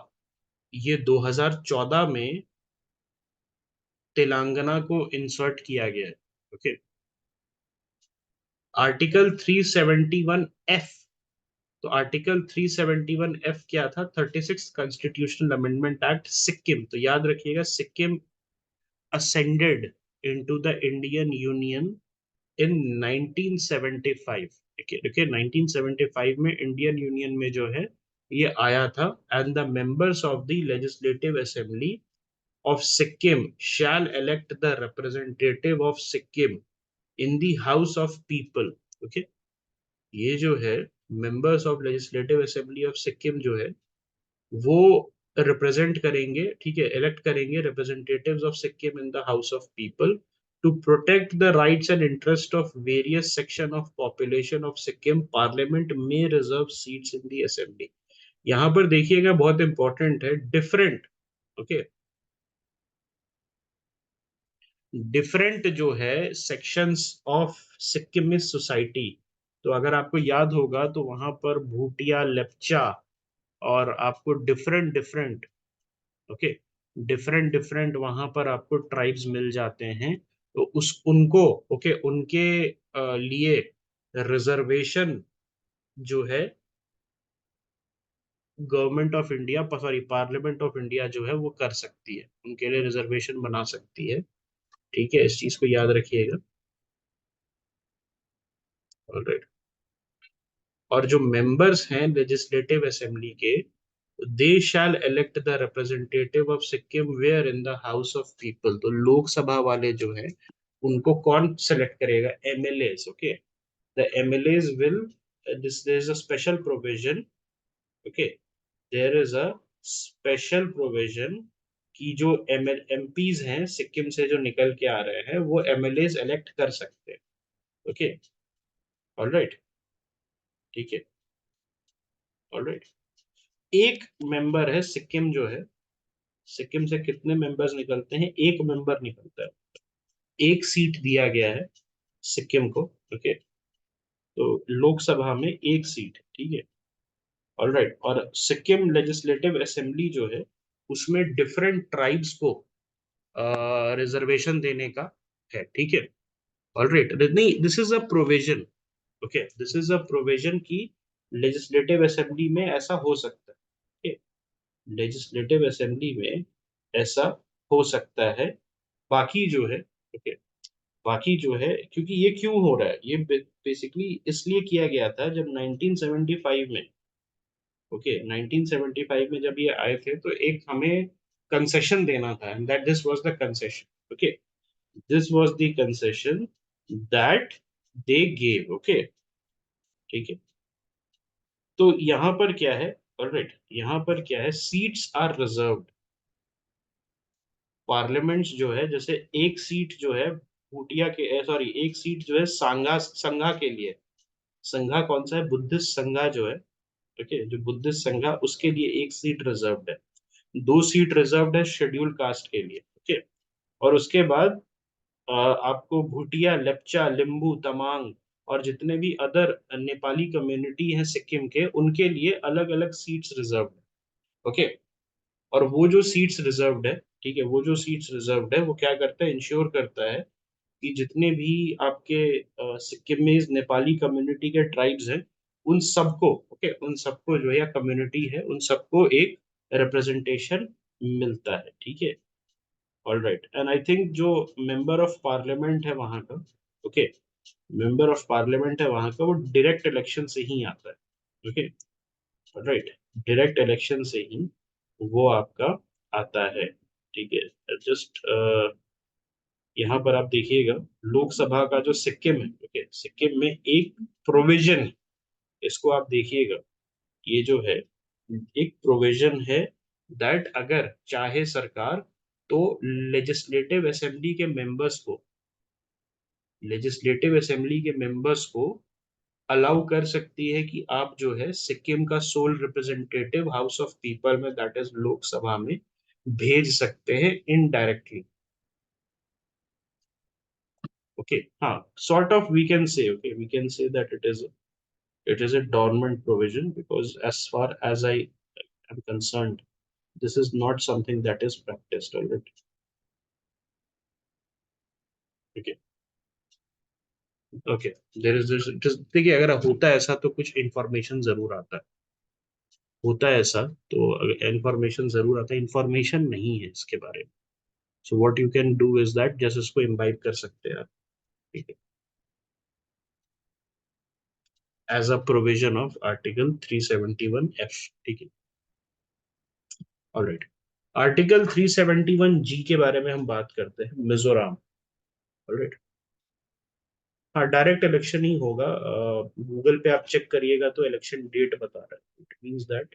ये 2014 में तेलंगाना को इंसर्ट किया गया है। ओके। Article 371 F. तो आर्टिकल 371 एफ क्या था? 36 कॉन्स्टिट्यूशनल अमेंडमेंट एक्ट सिक्किम। तो याद रखिएगा, Sikkim ascended into the Indian Union in 1975। देखिए देखिए, 1975 में इंडियन यूनियन में जो है ये आया था। And the members of the legislative assembly of Sikkim shall elect the representative of Sikkim in the House of People। Okay. ये जो है members of legislative assembly of Sikkim जो है वो रिप्रेजेंट करेंगे, ठीक है, इलेक्ट करेंगे representatives of Sikkim in the House of People to protect the rights and interest of various section of population of Sikkim. Parliament में reserve seats in the assembly. यहाँ पर देखिएगा, बहुत इंपॉर्टेंट है, डिफरेंट। ओके। डिफरेंट जो है सेक्शंस ऑफ सिक्किम सोसाइटी। तो अगर आपको याद होगा तो वहां पर भूटिया, लेप्चा और आपको different different, okay, different different वहां पर आपको ट्राइब्स मिल जाते हैं। तो उस उनको, ओके, उनके लिए रिजर्वेशन जो है government of India, sorry, parliament of India जो है वो कर सकती है, उनके लिए रिजर्वेशन बना सकती है। ठीक है, इस चीज को याद रखिएगा। ऑलराइट। और जो मेंबर्स हैं लेजिस्लेटिव असेंबली के, they shall elect the representative of Sikkim where in the House of People. तो लोकसभा वाले जो है उनको कौन सेलेक्ट करेगा? MLAs. Okay. The MLAs will, this there is a special provision. Okay. There is a special provision कि जो एमएल एमपीज हैं सिक्किम से जो निकल के आ रहे हैं वो एमएलएस इलेक्ट कर सकते हैं। ओके। ऑलराइट। ठीक है। ऑलराइट। एक मेंबर है सिक्किम जो है, सिक्किम से कितने मेंबर्स निकलते हैं? एक मेंबर निकलता है। एक सीट दिया गया है सिक्किम को। ओके। तो लोकसभा में एक सीट, ठीक है। ऑलराइट। और सिक्किम लेजिस्लेटिव असेंबली जो है उसमें डिफरेंट ट्राइब्स को रिजर्वेशन देने का है, ठीक है। ऑलराइट। नहीं, this is a provision. Okay, this is a provision की लेजिस्लेटिव असेंबली में ऐसा हो सकता है। लेजिस्लेटिव असेंबली में ऐसा हो सकता है। बाकी जो है, ओके, बाकी जो है, क्योंकि ये क्यों हो रहा है, ये बेसिकली इसलिए किया गया था जब 1975 में, ओके, 1975 में जब ये आए थे तो एक हमें कंसेशन देना था, and that this was the concession. Okay. This was the concession that they gave. Okay. ठीक है। तो यहाँ पर क्या है? ऑलराइट, यहाँ पर क्या है? Seats are reserved. पार्लियामेंट्स जो है, जैसे एक सीट जो है भूटिया के, सॉरी, एक सीट जो है सांगा संघा के लिए। संघा कौन सा है? बुद्धिस्ट संघा जो है। ओके, जो बुद्धिस्ट संघा, उसके लिए एक सीट रिजर्व्ड है। दो सीट रिजर्व्ड है शेड्यूल कास्ट के लिए। ओके। और उसके बाद आपको भूटिया, लेप्चा, लिम्बू, तमांग और जितने भी अदर नेपाली कम्युनिटी हैं सिक्किम के, उनके लिए अलग अलग सीट्स रिजर्व्ड है। ओके। और वो जो सीट्स रिजर्व्ड है, ठीक है, वो जो सीट्स रिजर्व्ड है वो क्या करता है? इंश्योर करता है कि जितने भी आपके सिक्किम में नेपाली कम्युनिटी के ट्राइब्स हैं उन सबको, ओके, उन सबको जो है, या कम्युनिटी है, उन सबको एक रिप्रेजेंटेशन मिलता है, ठीक है। All right. And I think जो मेंबर ऑफ पार्लियामेंट है वहाँ का, ओके, मेंबर ऑफ पार्लियामेंट है वहाँ का, वो डायरेक्ट इलेक्शन से ही आता है। ओके। राइट। डायरेक्ट इलेक्शन से ही वो आपका आता है। ठीक है। जस्ट यहाँ पर आप देखिएगा, लोकसभा का जो सिक्किम है, ओके, सिक्किम में एक प्रोविजन है, इसको आप देखिएगा। ये जो है एक प्रोविजन है दैट अगर चाहे सरकार तो लेजिस्लेटिव असेंबली के मेंबर्स को, लेजिस्लेटिव असेंबली के मेंबर्स को अलाउ कर सकती है कि आप जो है सिक्किम का sole representative house of people में, दैट इज लोकसभा में, भेज सकते हैं इनडायरेक्टली। ओके। हाँ, sort of we can say, okay, we can say that it is It is a dormant provision because as far as I am concerned, this is not something that is practiced already. Okay. Okay, there is this, देखिए अगर होता है ऐसा तो कुछ information जरूर आता है, होता है ऐसा तो इंफॉर्मेशन जरूर आता है, इंफॉर्मेशन नहीं है इसके बारे में। So what you can do is that just इसको इम्बाइब कर सकते हैं आप, ठीक है, as a provision of article 371 F, ठीक है। ऑलराइट, आर्टिकल 371 जी के बारे में हम बात करते हैं, मिजोरम। ऑलराइट, हाँ डायरेक्ट इलेक्शन ही होगा, गूगल पे आप चेक करिएगा तो इलेक्शन डेट बता रहा है, इट मींस दैट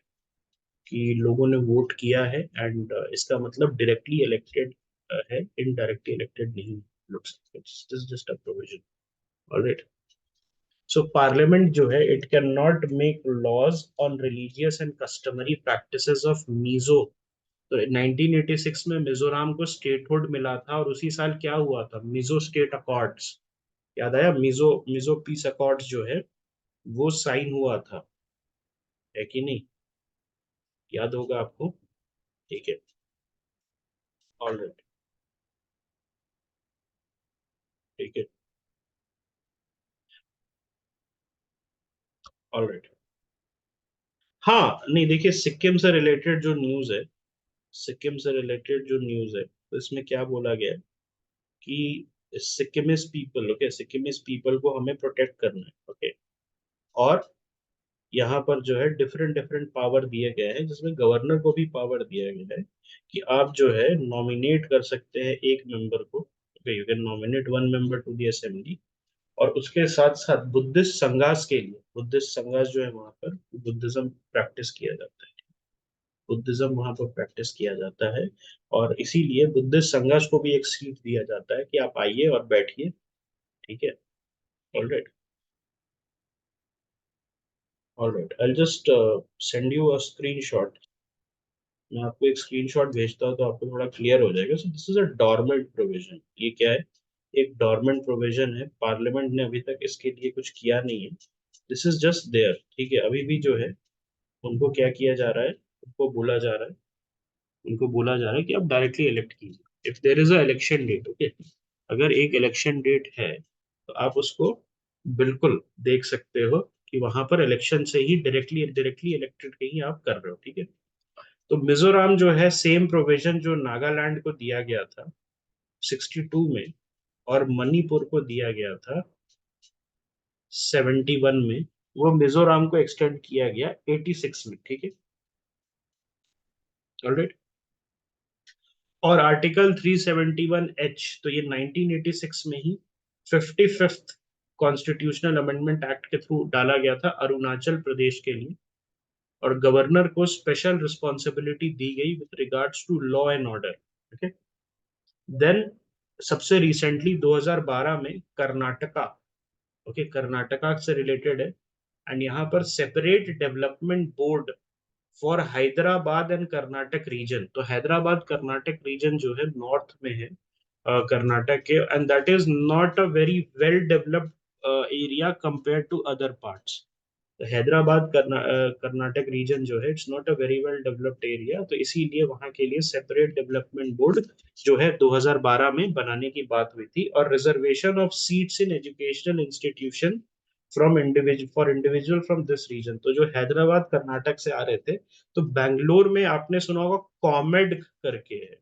कि लोगों ने वोट किया है एंड इसका मतलब डायरेक्टली इलेक्टेड है, इनडायरेक्टली इलेक्टेड नहीं looks, it's just a provision. Alright, so parliament जो है it can not make laws on religious and customary practices of Mizo. तो 1986 में मिजोरम को स्टेटहुड मिला था और उसी साल क्या हुआ था, मिजो स्टेट अकॉर्ड्स, याद आया, मिजो मिजो पीस अकॉर्ड्स जो है वो साइन हुआ था, है कि नहीं, याद होगा आपको, ठीक है। ऑलराइट, ठीक है। ऑलराइट, हाँ नहीं देखिए, सिक्किम से रिलेटेड जो न्यूज है, सिक्किम से रिलेटेड जो न्यूज है तो इसमें क्या बोला गया है कि Sikkimese people, okay, Sikkimese people को हमें प्रोटेक्ट करना है, ओके। और यहाँ पर जो है डिफरेंट डिफरेंट पावर दिए गए हैं, जिसमें गवर्नर को भी पावर दिया गया है कि आप जो है नॉमिनेट कर सकते हैं एक मेंबर को, okay, you can nominate one member to the assembly. और उसके साथ साथ बुद्धिस्ट संघास के लिए, बुद्धिस्ट संघास जो है वहां पर बुद्धिज्म प्रैक्टिस किया जाता है, बुद्धिज्म वहां पर प्रैक्टिस किया जाता है, और इसीलिए बुद्धिस्ट संघर्ष को भी एक सीट दिया जाता है कि आप आइए और बैठिए, ठीक है। Alright, alright, I just send you a screenshot, मैं आपको एक स्क्रीनशॉट भेजता हूँ तो आपको थोड़ा क्लियर हो जाएगा। सो this is a dormant provision, ये क्या है, एक डॉर्मेंट प्रोविजन है, पार्लियामेंट ने अभी तक इसके लिए कुछ किया नहीं है, दिस इज जस्ट देयर, ठीक है। अभी भी जो है उनको क्या किया जा रहा है, उनको बोला जा रहा है, उनको बोला जा रहा है कि आप डायरेक्टली इलेक्ट कीजिए if there is a election date, okay. अगर एक इलेक्शन डेट है तो आप उसको बिल्कुल देख सकते हो कि वहां पर इलेक्शन से ही डायरेक्टली डायरेक्टली इलेक्टेड कहीं आप कर रहे हो, ठीक है। तो मिजोरम जो है सेम प्रोविजन जो नागालैंड को दिया गया था 62 में, और मणिपुर को दिया गया था 71 में, वो मिजोरम को एक्सटेंड किया गया 86 में, ठीक है। ऑलराइट, और आर्टिकल 371 एच तो ये 1986 में ही 55th कॉन्स्टिट्यूशनल अमेंडमेंट एक्ट के थ्रू डाला गया था अरुणाचल प्रदेश के लिए, और गवर्नर को स्पेशल रिस्पॉन्सिबिलिटी दी गई with regards to law and order, okay. Then सबसे रिसेंटली 2012 में कर्नाटका, ओके, कर्नाटका से रिलेटेड है, एंड यहाँ पर separate development board for Hyderabad and Karnataka region, तो हैदराबाद कर्नाटक रीजन जो है नॉर्थ में है कर्नाटक के, and that is not a very well developed area compare to other parts. तो हैदराबाद कर्नाटक रीजन जो है it's not a very well developed area, तो इसीलिए वहां के लिए सेपरेट डेवलपमेंट बोर्ड जो है 2012 में बनाने की बात हुई थी, और reservation of seats in educational institution from individual for individual from this region. तो जो हैदराबाद कर्नाटक से आ रहे थे, तो बैंगलोर में आपने सुना होगा कॉमेड करके है,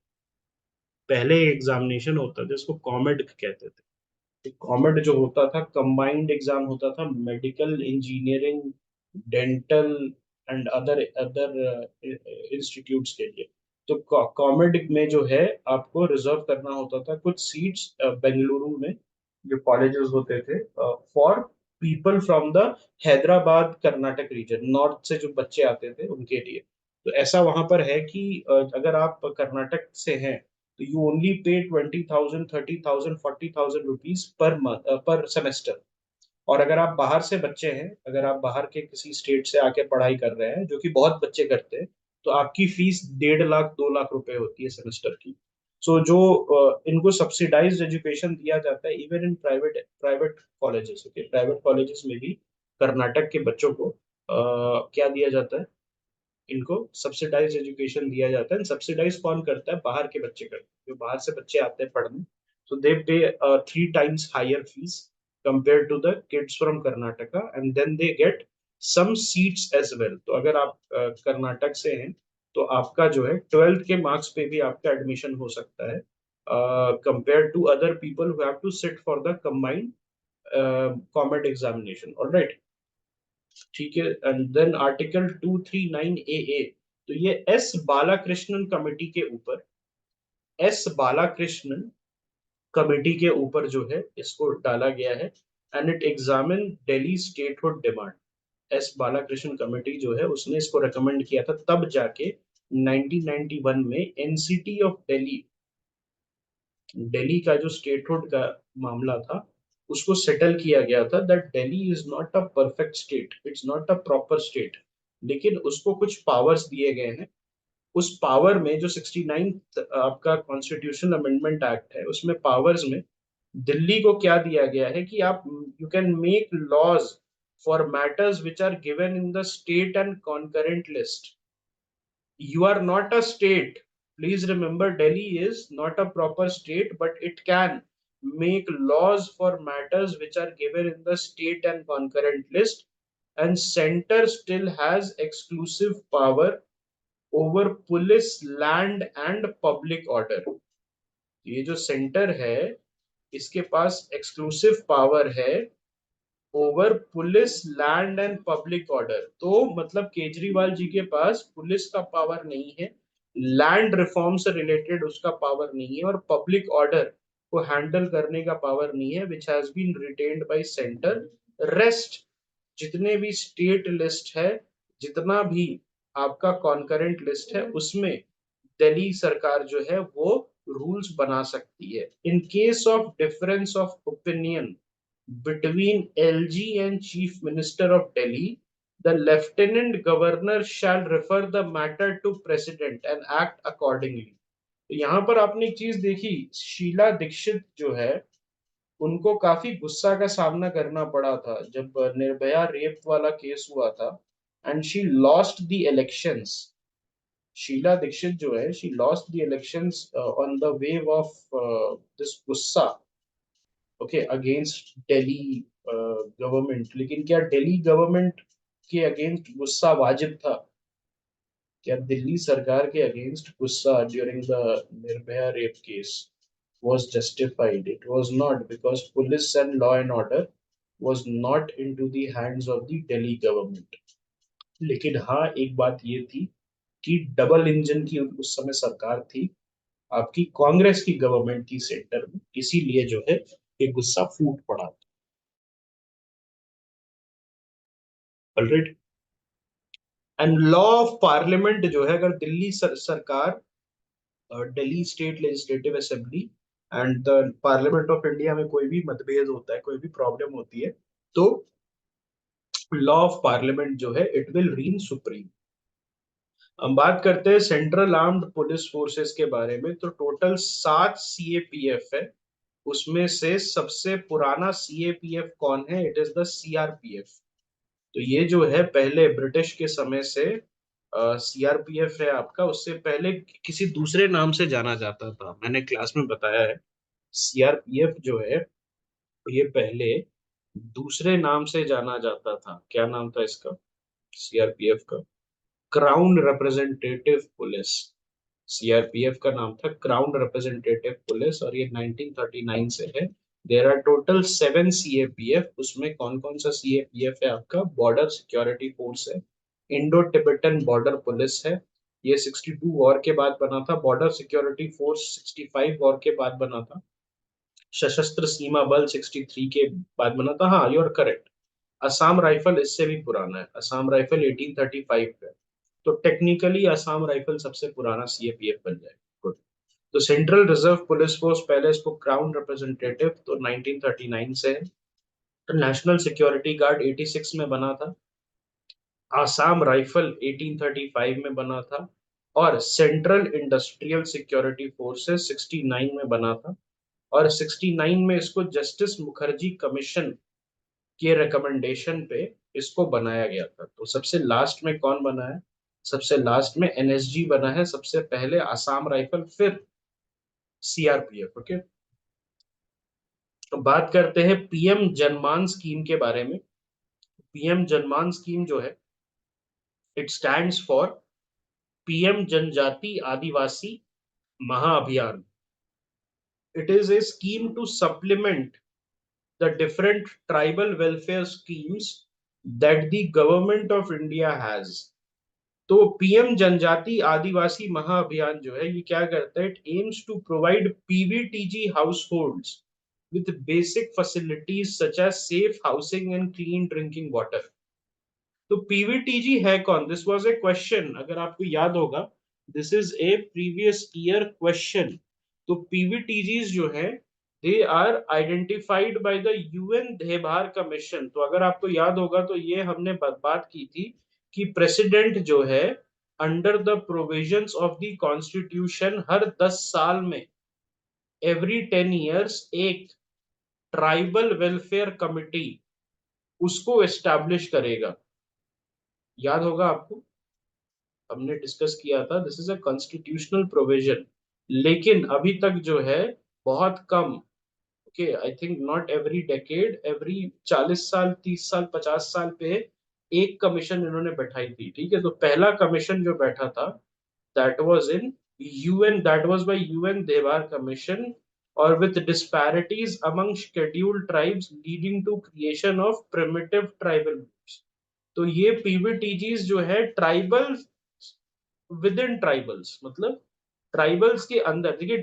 पहले एग्जामिनेशन होता था जिसको कॉमेड कहते थे। कॉमेड जो होता था कंबाइंड एग्जाम होता था medical engineering dental and other other institutes के लिए। तो कॉमेड में जो है आपको रिजर्व करना होता था कुछ सीट्स बेंगलुरु में, जो कॉलेजेस होते थे for people from the Hyderabad Karnataka region, north से जो बच्चे आते थे उनके लिए। तो ऐसा वहां पर है कि अगर आप कर्नाटक से हैं तो you only pay 20,000 30,000 40,000 rupees per month पर सेमेस्टर। और अगर आप बाहर से बच्चे हैं, अगर आप बाहर के किसी स्टेट से आके पढ़ाई कर रहे हैं, जो कि बहुत बच्चे करते हैं, तो आपकी फीस 1.5 लाख 2 लाख रुपए होती है सेमेस्टर की। सो जो इनको सब्सिडाइज्ड एजुकेशन दिया जाता है even in private private colleges, okay, private colleges में भी कर्नाटक के बच्चों को क्या दिया जाता है, इनको सब्सिडाइज एजुकेशन दिया जाता है। सब्सिडाइज कौन करता है, बाहर के बच्चे करते हैं, जो बाहर से बच्चे आते हैं पढ़ने। सो दे pay 3 times higher fees compare to the kids from Karnataka, and then they get some seats as well. तो अगर आप कर्नाटक से हैं तो आपका जो है 12th के मार्क्स पे भी आपका एडमिशन हो सकता है, compare to other people who have to sit for the combined COMEDK examination. Alright, ठीक है। एंड देन आर्टिकल 239 ए, तो ये एस बालाकृष्णन कमेटी के ऊपर, एस बालाकृष्णन कमेटी के ऊपर जो है इसको डाला गया है। And it examine Delhi statehood demand. S Balakrishnan committee जो है उसने इसको रेकमेंड किया था, तब जाके 1991 में एनसीटी ऑफ दिल्ली, दिल्ली का जो स्टेटहुड का मामला था उसको सेटल किया गया था, that Delhi is not a perfect state, it's not a proper state, लेकिन उसको कुछ पावर्स दिए गए हैं। उस पावर में जो 69 आपका कॉन्स्टिट्यूशन अमेंडमेंट एक्ट है, उसमें पावर्स में दिल्ली को क्या दिया गया है कि आप you can make laws for matters which are given in the state and concurrent list. You are not a state. Please remember, Delhi is not a proper state, but it can make laws for matters which are given in the state and concurrent list. And center still has exclusive power over police, land and public order. ये जो centre है इसके पास exclusive power है over police, land and public order. तो मतलब केजरीवाल जी के पास police का power नहीं है, लैंड रिफॉर्म से रिलेटेड उसका पावर नहीं है, और पब्लिक ऑर्डर को हैंडल करने का पावर नहीं है, which has been retained by centre. Rest जितने भी स्टेट लिस्ट है, जितना भी आपका कॉन्करेंट लिस्ट है, उसमें दिल्ली सरकार जो है वो रूल्स बना सकती है। In case of difference of opinion between LG and Chief Minister of Delhi, the Lieutenant Governor shall refer the matter to President and act accordingly। तो यहाँ पर आपने एक चीज देखी, शीला दीक्षित जो है उनको काफी गुस्सा का सामना करना पड़ा था जब निर्भया रेप वाला केस हुआ था, and she lost the elections. Sheila Dikshit जो है she lost the elections on the wave of this गुस्सा, ओके, अगेंस्ट दिल्ली गवर्नमेंट। लेकिन क्या दिल्ली गवर्नमेंट के अगेंस्ट गुस्सा वाजिब था? क्या दिल्ली सरकार के अगेंस्ट गुस्सा during the Nirbhaya rape case was justified? It was not, because police and law and order was not into the hands of the Delhi government। लेकिन हाँ, एक बात ये थी कि डबल इंजन की उस समय सरकार थी, आपकी कांग्रेस की गवर्नमेंट थी सेंटर में, इसीलिए जो है ये गुस्सा फूट पड़ा। Alright. And law of parliament जो है, अगर दिल्ली सरकार, Delhi state legislative assembly and the parliament of India में कोई भी मतभेद होता है, कोई भी प्रॉब्लम होती है, तो लॉ ऑफ पार्लियामेंट जो है इट विल रीन सुप्रीम। हम बात करते हैं सेंट्रल आर्म्ड पुलिस फोर्सेस के बारे में, तो टोटल 7 CAPF है। उसमें से सबसे पुराना CAPF कौन है? It is the CRPF। तो ये जो है पहले ब्रिटिश के समय से CRPF है आपका, उससे पहले किसी दूसरे नाम से जाना जाता था, मैंने क्लास में बताया है। CRPF जो है ये पहले दूसरे नाम से जाना जाता था। क्या नाम था इसका CRPF का? Crown representative police. सीआरपीएफ का नाम था क्राउन रिप्रेजेंटेटिव पुलिस, और ये 1939 से है। There are total 7 CAPF। उसमें कौन कौन सा CAPF है आपका? बॉर्डर सिक्योरिटी फोर्स है, इंडो टिबेटन बॉर्डर पुलिस है, ये 62 वॉर के बाद बना था। बॉर्डर सिक्योरिटी फोर्स 65 वॉर के बाद बना था। सशस्त्र सीमा बल 63 के बाद बना था। हाँ, you are correct. Assam rifle इससे भी पुराना है, असम राइफल 1835 है। तो टेक्निकली असम राइफल सबसे पुराना CAPF बन जाए। गुड। तो सेंट्रल रिजर्व पुलिस फोर्स, पहले इसको क्राउन रिप्रेजेंटेटिव, तो 1939 से है। तो नेशनल सिक्योरिटी गार्ड 86 में बना था। आसाम राइफल 1835 में बना था। और सेंट्रल इंडस्ट्रियल सिक्योरिटी फोर्सेस 69 में बना था। और 69 में इसको जस्टिस मुखर्जी कमीशन के रिकमेंडेशन पे इसको बनाया गया था। तो सबसे लास्ट में कौन बना है? सबसे लास्ट में एनएसजी बना है, सबसे पहले आसाम राइफल, फिर सीआरपीएफ। ओके, तो बात करते हैं पीएम जनमान स्कीम के बारे में। पीएम जनमान स्कीम जो है, it stands for PM Janjati Adivasi Mahaabhiyan. It is a scheme to supplement the different tribal welfare schemes that the government of India has। तो पीएम जनजाति आदिवासी महाअभियान जो है, ये क्या करता है? It aims to provide PVTG household with basic facilities such as safe housing and clean drinking water. तो PVTG है कौन? दिस वाज ए क्वेश्चन, अगर आपको याद होगा, this is a previous year question. तो पीवीटीजीज जो है, they are identified by the UN Dhebar commission. तो अगर आपको याद होगा तो ये हमने बात की थी कि प्रेसिडेंट जो है, under the provisions of the constitution, हर 10 साल में, एवरी 10 ईयर्स, एक ट्राइबल वेलफेयर कमिटी उसको एस्टैब्लिश करेगा। याद होगा आपको, हमने डिस्कस किया था, this is a constitutional provision. लेकिन अभी तक जो है बहुत कम। Okay, I think not every decade, every 40 साल, 30 साल, 50 साल पे एक कमीशन इन्होंने बैठाई थी। ठीक है, तो पहला कमीशन जो बैठा था, that was in UN, that was by UN Dhebar commission, और with disparities among scheduled tribes leading to creation of primitive tribal groups. तो ये पीवीटीजीज जो है, ट्राइबल विद इन ट्राइबल्स, मतलब ट्राइबल्स के अंदर। देखिए,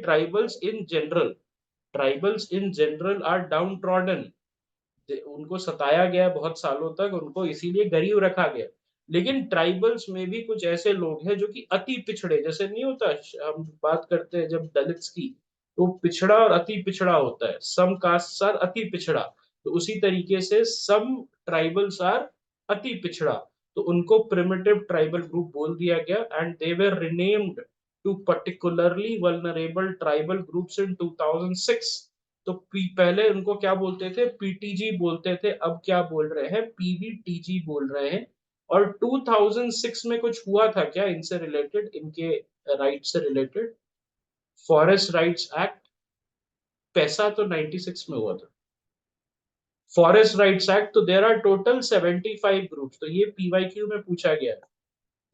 tribals in general are downtrodden, उनको सताया गया है बहुत सालों तक, उनको इसीलिए गरीब रखा गया। लेकिन ट्राइबल्स में भी कुछ ऐसे लोग हैं जो कि अति पिछड़े, जैसे नहीं होता, हम बात करते हैं जब दलित्स की, तो पिछड़ा और अति पिछड़ा होता है, सम कास्ट आर अति पिछड़ा। तो उसी तरीके से सम ट्राइबल्स आर अति पिछड़ा, तो उनको प्रिमिटिव ट्राइबल ग्रुप बोल दिया गया, and they were renamed to particularly vulnerable tribal groups in 2006। तो पहले उनको क्या बोलते थे? पीटीजी बोलते थे, अब क्या बोल रहे हैं? पीवीटीजी बोल रहे हैं। और 2006 में कुछ हुआ था क्या इनसे रिलेटेड, इनके राइट से रिलेटेड? फॉरेस्ट राइट्स एक्ट, पैसा तो 96 में हुआ था। फॉरेस्ट राइट्स एक्ट, तो देर आर टोटल 75 ग्रुप्स। तो ये पीवाईक्यू में पूछा गया है,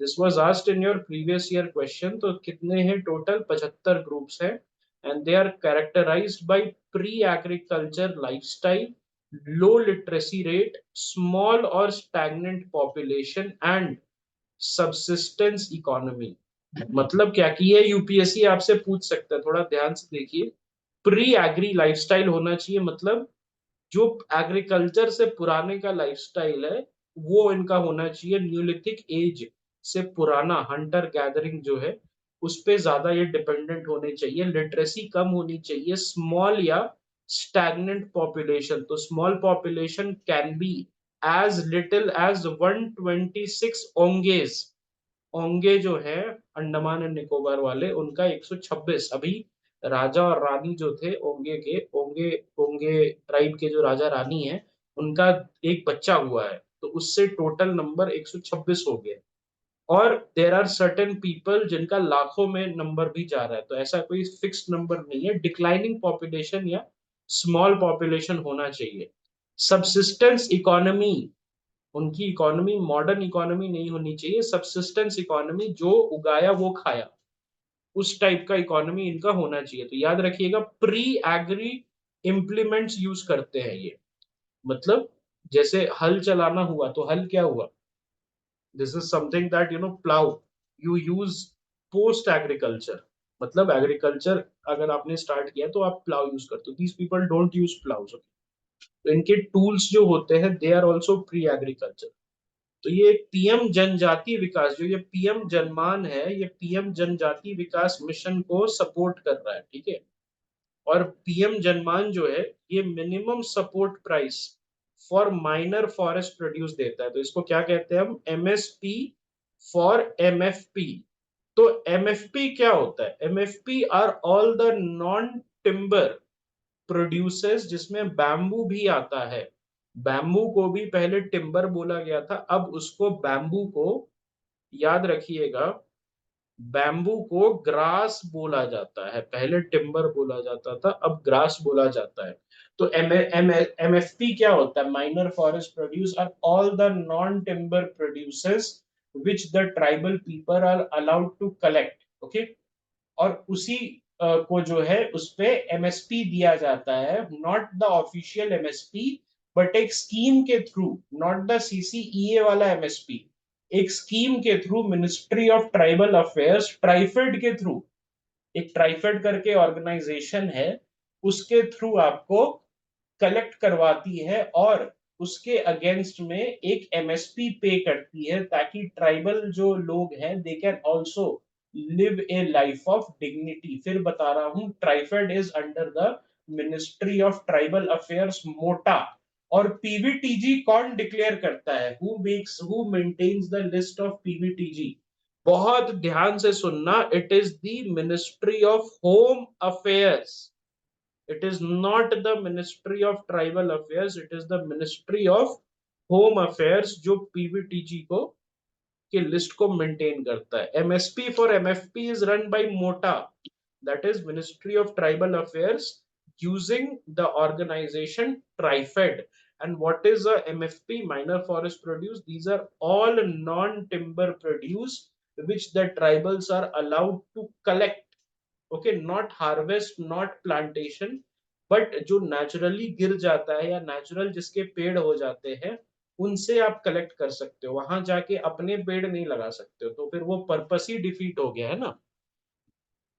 this was asked in your previous year question. तो कितने हैं टोटल? 75 ग्रुप्स हैं, and they are characterised by pre agriculture lifestyle, low literacy rate, small और stagnant population, and subsistence economy. मतलब क्या कि ये यूपीएससी आपसे पूछ सकता है, थोड़ा ध्यान से देखिए। प्री एग्री लाइफस्टाइल होना चाहिए, मतलब जो एग्रीकल्चर से पुराने का लाइफस्टाइल है, वो इनका होना चाहिए। न्यूलिथिक एज से पुराना हंटर गैदरिंग जो है, उस पे ज्यादा ये डिपेंडेंट होने चाहिए। लिटरेसी कम होनी चाहिए। स्मॉल या स्टैग्नेंट पॉपुलेशन, तो small population can be as little as 126 Onges. Onge जो है अंडमान एंड निकोबार वाले, उनका 126। अभी राजा और रानी जो थे ओंगे के, ओंगे ओंगे ट्राइब के जो राजा रानी है, उनका एक बच्चा हुआ है, तो उससे टोटल नंबर 126 हो गया। और देर आर सर्टेन पीपल जिनका लाखों में नंबर भी जा रहा है, तो ऐसा कोई फिक्स्ड नंबर नहीं है। डिक्लाइनिंग पॉपुलेशन या स्मॉल पॉपुलेशन होना चाहिए। सबसिस्टेंस इकोनॉमी, उनकी इकोनॉमी मॉडर्न इकोनॉमी नहीं होनी चाहिए। सबसिस्टेंस इकोनॉमी, जो उगाया वो खाया, उस टाइप का इकोनॉमी इनका होना चाहिए। तो याद रखिएगा, प्री एग्री इम्प्लीमेंट्स यूज करते हैं ये। मतलब जैसे हल चलाना हुआ, तो हल क्या हुआ? This is something that plough you use post agriculture. मतलब एग्रीकल्चर अगर आपने स्टार्ट किया तो आप प्लाउ यूज करते हो। These people don't use ploughs. तो इनके टूल्स जो होते हैं, they are also pre agriculture. तो ये पीएम जनजाति विकास, जो ये पीएम जनमान है, ये पीएम जनजाति विकास मिशन को सपोर्ट कर रहा है। ठीक है, और पीएम जनमान जो है, ये minimum support price for minor forest produce देता है। तो इसको क्या कहते हैं हम? MSP for MFP. तो एमएफपी क्या होता है? MFP are all the non timber producers, जिसमें बैम्बू भी आता है, बैम्बू को भी पहले टिम्बर बोला गया था, अब उसको बैम्बू को, याद रखिएगा, बैम्बू को ग्रास बोला जाता है। पहले टिम्बर बोला जाता था, अब ग्रास बोला जाता है। तो एमएफपी क्या होता है? Minor forest produce are all the non timber produces which the tribal people are allowed to collect. Okay, और उसी को जो है उस पे एमएसपी दिया जाता है, not the official MSP, but एक स्कीम के थ्रू, नॉट द सीसीईए वाला एमएसपी, एक स्कीम के through ministry of tribal affairs, TRIFED के थ्रू, एक ट्राइफेड करके ऑर्गेनाइजेशन है, उसके थ्रू आपको कलेक्ट करवाती है और उसके अगेंस्ट में एक एमएसपी पे करती है, ताकि ट्राइबल जो लोग हैं they can also live a life of dignity. फिर बता रहा हूं, TRIFED is under the ministry of tribal affairs, मोटा। और पीवीटीजी कौन डिक्लेयर करता है? Who maintains the list of PVTG? बहुत ध्यान से सुनना, it is the ministry of home affairs. It is not the Ministry of Tribal Affairs, it is the Ministry of Home Affairs जो पीवीटीजी को के लिस्ट को मेंटेन करता है। MSP for MFP is run by MoTA, that is ministry of tribal affairs, using the organisation TRIFED. And what is a MFP? Minor forest produce. These are all non-timber produce which the tribals are allowed to collect. Okay, not harvest, not plantation, but जो naturally गिर जाता है या natural जिसके पेड़ हो जाते हैं, उनसे आप कलेक्ट कर सकते हो। वहां जाके अपने पेड़ नहीं लगा सकते हो, तो फिर वो पर्पस ही डिफीट हो गया है ना।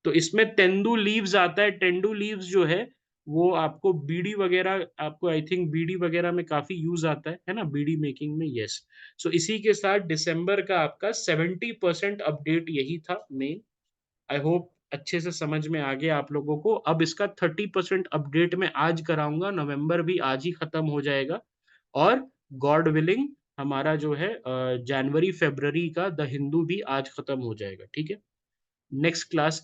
तो इसमें तेंदू लीव्स आता है। तेंदू लीव्स जो है वो आपको बीड़ी वगैरह, आपको आई थिंक बीड़ी वगैरह में काफी यूज आता है ना, बीड़ी मेकिंग में। यस। सो इसी के साथ दिसंबर का आपका 70% अपडेट यही था मेन। आई होप अच्छे से समझ में आ गया आप लोगों को। अब इसका 30% अपडेट मैं आज कराऊंगा, नवंबर भी आज ही खत्म हो जाएगा, और गॉड विलिंग हमारा जो है जनवरी फरवरी का द हिंदू भी आज खत्म हो जाएगा। ठीक है, नेक्स्ट क्लास